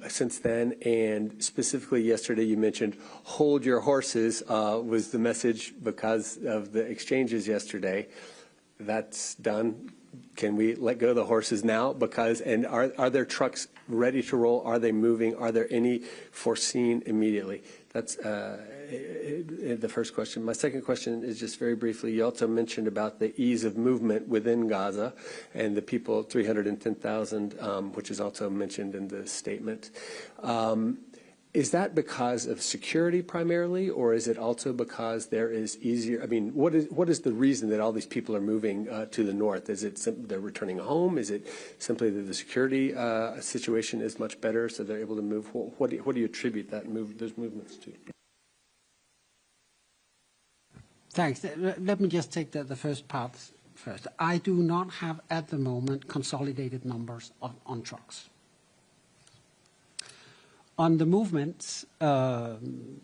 since then? And specifically yesterday you mentioned hold your horses was the message because of the exchanges yesterday. That's done. Can we let go of the horses now? Because, and are there trucks ready to roll? Are they moving? Are there any foreseen immediately? That's the first question. My second question is just very briefly, you also mentioned about the ease of movement within Gaza and the people, 310,000, which is also mentioned in the statement. Is that because of security primarily, or is it also because there is easier? I mean, what is the reason that all these people are moving to the north? Is it they're returning home? Is it simply that the security situation is much better, so they're able to move? What do you attribute those movements to? Thanks. Let me just take the first part first. I do not have at the moment consolidated numbers on trucks. On the movements, from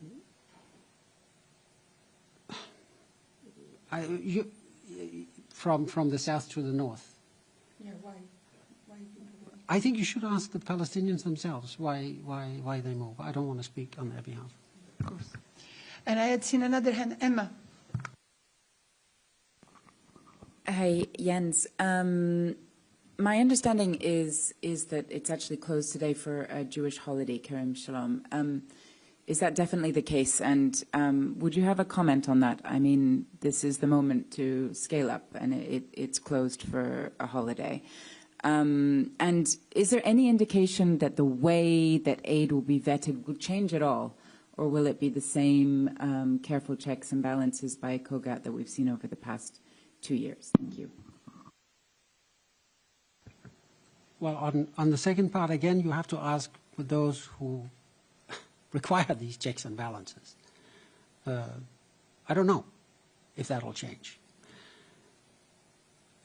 the south to the north. Yeah, why? I think you should ask the Palestinians themselves why they move. I don't want to speak on their behalf. Of course. And I had seen another hand, Emma. Hi, Jens. My understanding is that it's actually closed today for a Jewish holiday, Kerem Shalom. Is that definitely the case? And would you have a comment on that? I mean, this is the moment to scale up, and it's closed for a holiday. And is there any indication that the way that aid will be vetted will change at all? Or will it be the same careful checks and balances by COGAT that we've seen over the past 2 years? Thank you. Well, on the second part, again, you have to ask for those who require these checks and balances. I don't know if that will change.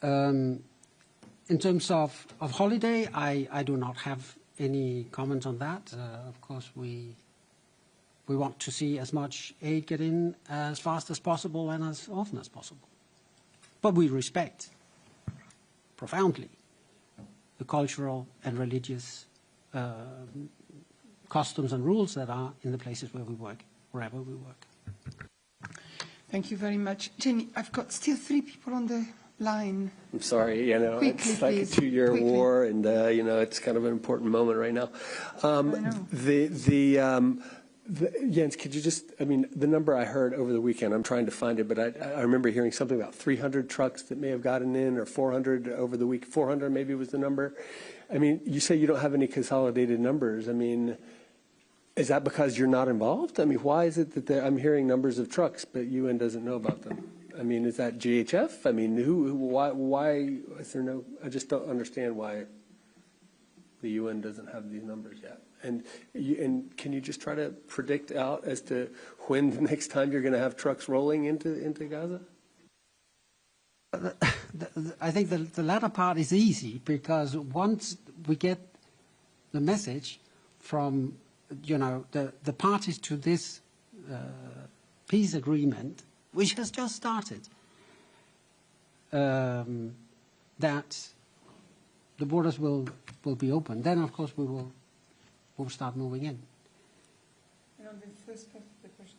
In terms of holiday, I do not have any comments on that. Of course, we want to see as much aid get in as fast as possible and as often as possible. But we respect profoundly the cultural and religious customs and rules that are in the places where we work, wherever we work. Thank you very much. Jenny, I've got still 3 people on the line. I'm sorry, Quickly, it's like please. a 2-year Quickly. war, and it's kind of an important moment right now. Jens, could you just, the number I heard over the weekend, I'm trying to find it, but I remember hearing something about 300 trucks that may have gotten in, or 400 over the week. 400 maybe was the number. You say you don't have any consolidated numbers. Is that because you're not involved? Why is it that I'm hearing numbers of trucks, but UN doesn't know about them? Is that GHF? Why is there no, I just don't understand why the UN doesn't have these numbers yet. And can you just try to predict out as to when the next time you're going to have trucks rolling into Gaza? I think the latter part is easy, because once we get the message from the parties to this peace agreement, which has just started, that the borders will be open, then of course we'll start moving in. And on the first part of the question,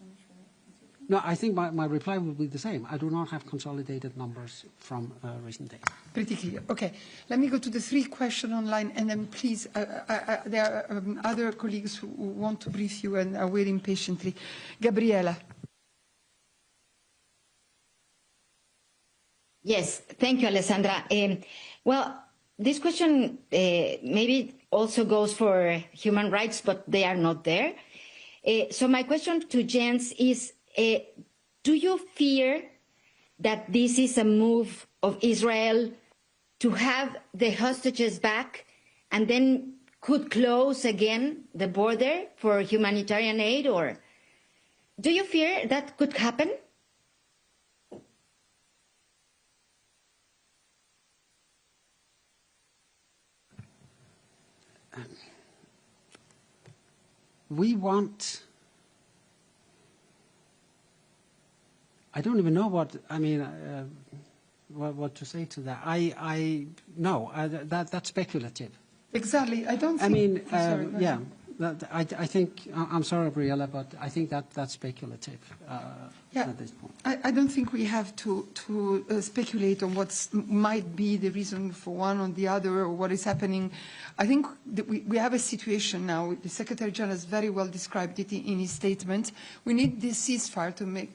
no, I think my reply will be the same. I do not have consolidated numbers from recent days. Pretty clear. Okay, let me go to the 3 questions online, and then please, there are other colleagues who want to brief you and are waiting patiently. Gabriela. Yes, thank you, Alessandra. Well, this question maybe also goes for human rights, but they are not there. So my question to Jens is, do you fear that this is a move of Israel to have the hostages back and then could close again the border for humanitarian aid? Or do you fear that could happen? We want, I don't even know what to say to that. No, that's speculative. Exactly. I don't think. Yeah. I think, I'm sorry, Gabriela, but I think that's speculative at this point. I don't think we have to speculate on what might be the reason for one or the other, or what is happening. I think that we have a situation now. The Secretary General has very well described it in his statement. We need this ceasefire to make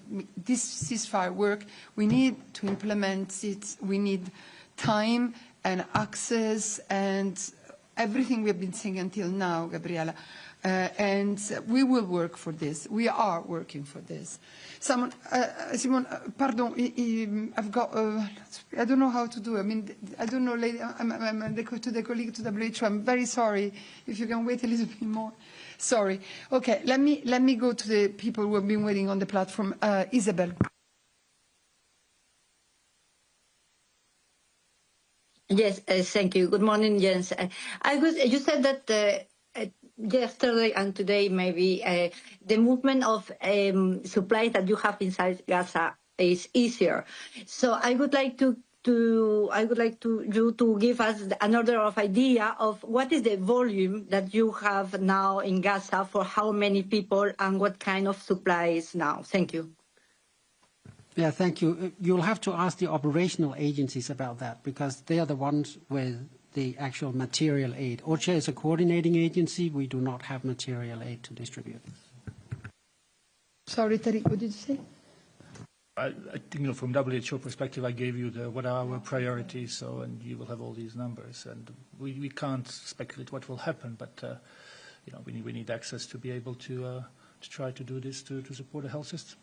this ceasefire work. We need to implement it. We need time and access and everything we have been saying until now, Gabriela. And we will work for this. We are working for this. Simon, pardon, I've got, I don't know how to do it. I mean, I don't know, lady, to the colleague to WHO, I'm very sorry if you can wait a little bit more. Sorry. Okay, let me go to the people who have been waiting on the platform. Isabel. Yes, thank you. Good morning, Jens. You said that yesterday and today maybe the movement of supplies that you have inside Gaza is easier. So I would like you to give us an order of idea of what is the volume that you have now in Gaza for how many people and what kind of supplies now. Thank you. Yeah, thank you. You'll have to ask the operational agencies about that because they are the ones with the actual material aid. OCHA is a coordinating agency. We do not have material aid to distribute. Sorry, Tariq, what did you say? I think, from WHO perspective, I gave you what are our priorities, and you will have all these numbers. And we can't speculate what will happen, but we need access to be able to try to do this to support the health system.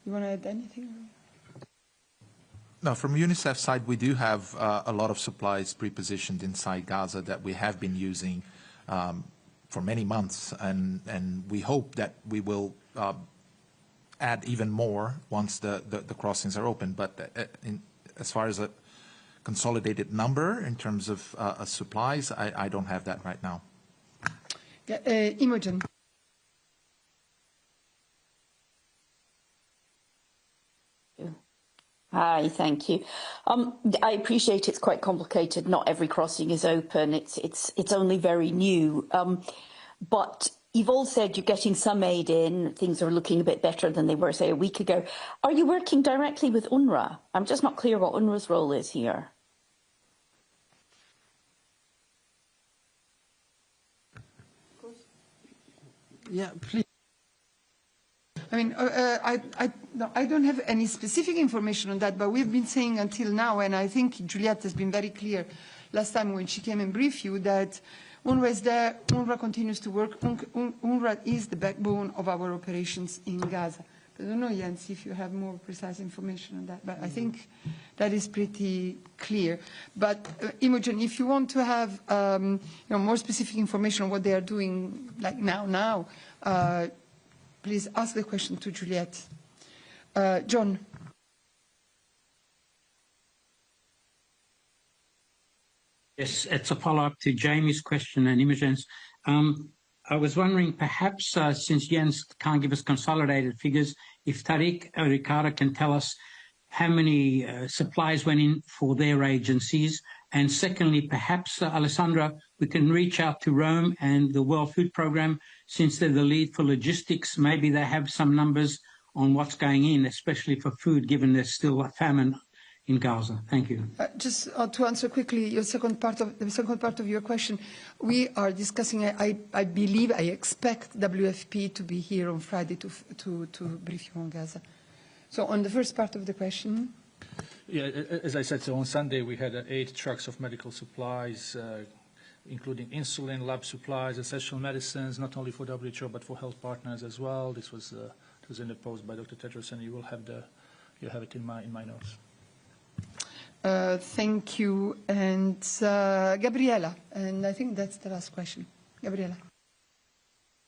You want to add anything? No, from UNICEF side, we do have a lot of supplies pre-positioned inside Gaza that we have been using for many months, and we hope that we will add even more once the crossings are open. But as far as a consolidated number in terms of supplies, I don't have that right now. Yeah, Imogen. Hi, thank you. I appreciate it's quite complicated. Not every crossing is open. It's only very new. But you've all said you're getting some aid in. Things are looking a bit better than they were, say, a week ago. Are you working directly with UNRWA? I'm just not clear what UNRWA's role is here. Yeah, please. I mean, I don't have any specific information on that, but we've been saying until now, and I think Juliette has been very clear last time when she came and briefed you, that UNRWA is there, UNRWA continues to work, UNRWA is the backbone of our operations in Gaza. But I don't know, Jens, if you have more precise information on that, but I think that is pretty clear. But Imogen, if you want to have more specific information on what they are doing, like now, please ask the question to Juliette. John. Yes, it's a follow-up to Jamie's question and Imogen's. I was wondering, perhaps, since Jens can't give us consolidated figures, if Tariq or Ricardo can tell us how many supplies went in for their agencies. And secondly, perhaps, Alessandra, we can reach out to Rome and the World Food Programme, since they're the lead for logistics. Maybe they have some numbers on what's going in, especially for food, given there's still a famine in Gaza. Thank you. Just to answer quickly the second part of your question, we are discussing. I believe, I expect WFP to be here on Friday to brief you on Gaza. So on the first part of the question. Yeah, as I said, so on Sunday we had 8 trucks of medical supplies, including insulin, lab supplies, essential medicines, not only for WHO but for health partners as well. This was in the post by Dr. Tedros, and you will have it in my notes. Thank you, and Gabriela, and I think that's the last question. Gabriela.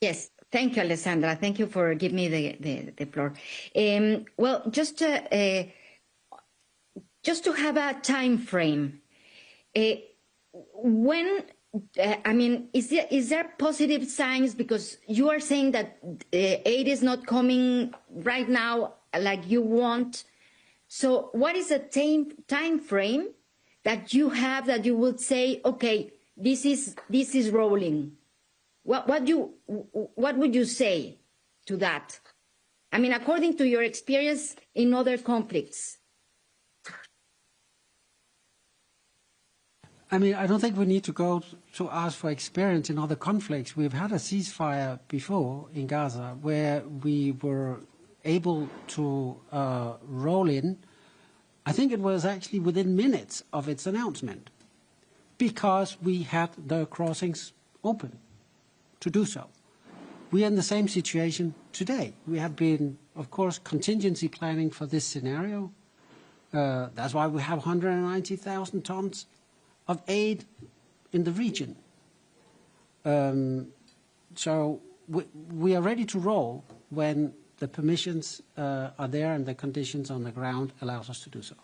Yes, thank you, Alessandra. Thank you for giving me the floor. Well, just to have a time frame, when I mean, is there positive signs, because you are saying that aid is not coming right now like you want. So what is the time frame that you have that you would say, okay, this is rolling? What would you say to that? I mean, according to your experience in other conflicts. I mean, I don't think we need to go to ask for experience in other conflicts. We've had a ceasefire before in Gaza where we were able to roll in. I think it was actually within minutes of its announcement. because we had the crossings open to do so. We are in the same situation today. We have been, of course, contingency planning for this scenario. That's why we have 190,000 tons of aid in the region. So we are ready to roll when the permissions are there and the conditions on the ground allows us to do so.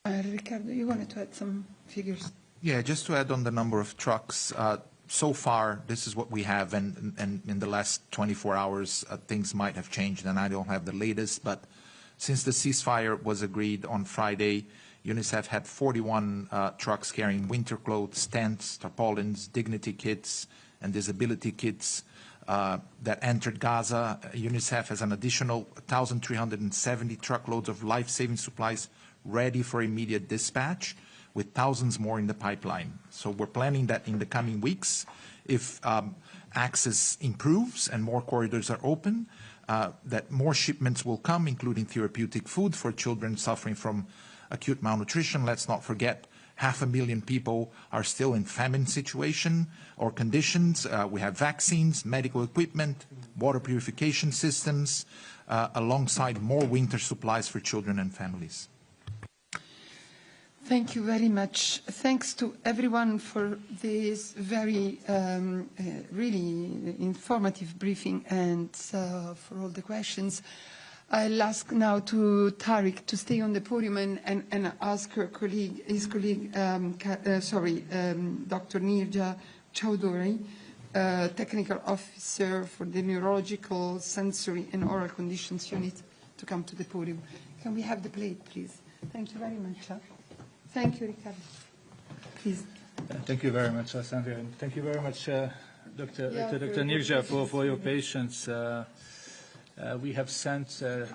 Ricardo, you wanted to add some figures? Yeah, just to add on the number of trucks. So far, this is what we have, and in the last 24 hours, things might have changed, and I don't have the latest, but since the ceasefire was agreed on Friday, UNICEF had 41 trucks carrying winter clothes, tents, tarpaulins, dignity kits, and disability kits that entered Gaza. UNICEF has an additional 1,370 truckloads of life-saving supplies ready for immediate dispatch, with thousands more in the pipeline. So we're planning that in the coming weeks, if access improves and more corridors are open, that more shipments will come, including therapeutic food for children suffering from acute malnutrition. Let's not forget 500,000 people are still in famine situation or conditions. We have vaccines, medical equipment, water purification systems, alongside more winter supplies for children and families. Thank you very much. Thanks to everyone for this very, really informative briefing and for all the questions. I'll ask now to Tariq to stay on the podium and ask his colleague, Dr. Nirja Chowdhury, Technical Officer for the Neurological, Sensory and Oral Conditions Unit, to come to the podium. Can we have the plate, please? Thank you very much. Thank you, Ricardo. Please. Thank you very much, Alessandra, and thank you very much, Dr. Nirja, for your patience. We have sent to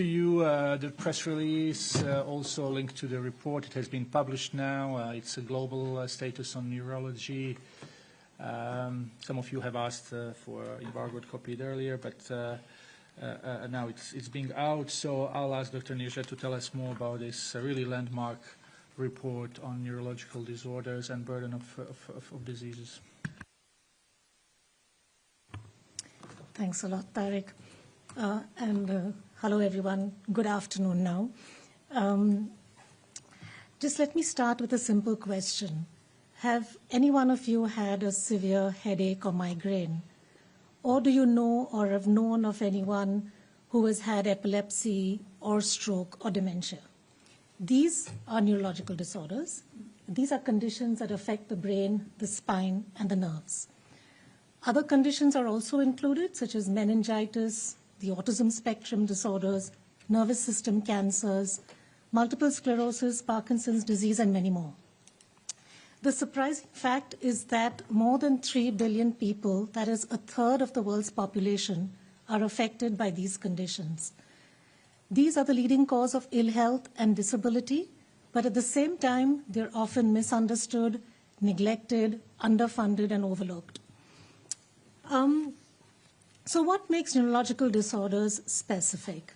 you the press release, also a link to the report. It has been published now. It's a global status on neurology. Some of you have asked for embargoed copy earlier, but now it's being out. So I'll ask Dr. Nirja to tell us more about this really landmark report on neurological disorders and burden of diseases. Thanks a lot, Tariq. And hello, everyone. Good afternoon now. Just let me start with a simple question. Have any one of you had a severe headache or migraine? Or do you know or have known of anyone who has had epilepsy or stroke or dementia? These are neurological disorders. These are conditions that affect the brain, the spine, and the nerves. Other conditions are also included, such as meningitis, the autism spectrum disorders, nervous system cancers, multiple sclerosis, Parkinson's disease, and many more. The surprising fact is that more than 3 billion people, that is a third of the world's population, are affected by these conditions. These are the leading cause of ill health and disability, but at the same time, they're often misunderstood, neglected, underfunded, and overlooked. So what makes neurological disorders specific?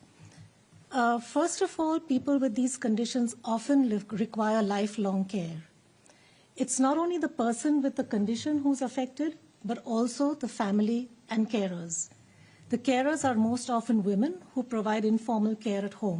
First of all, people with these conditions often require lifelong care. It's not only the person with the condition who's affected, but also the family and carers. The carers are most often women who provide informal care at home.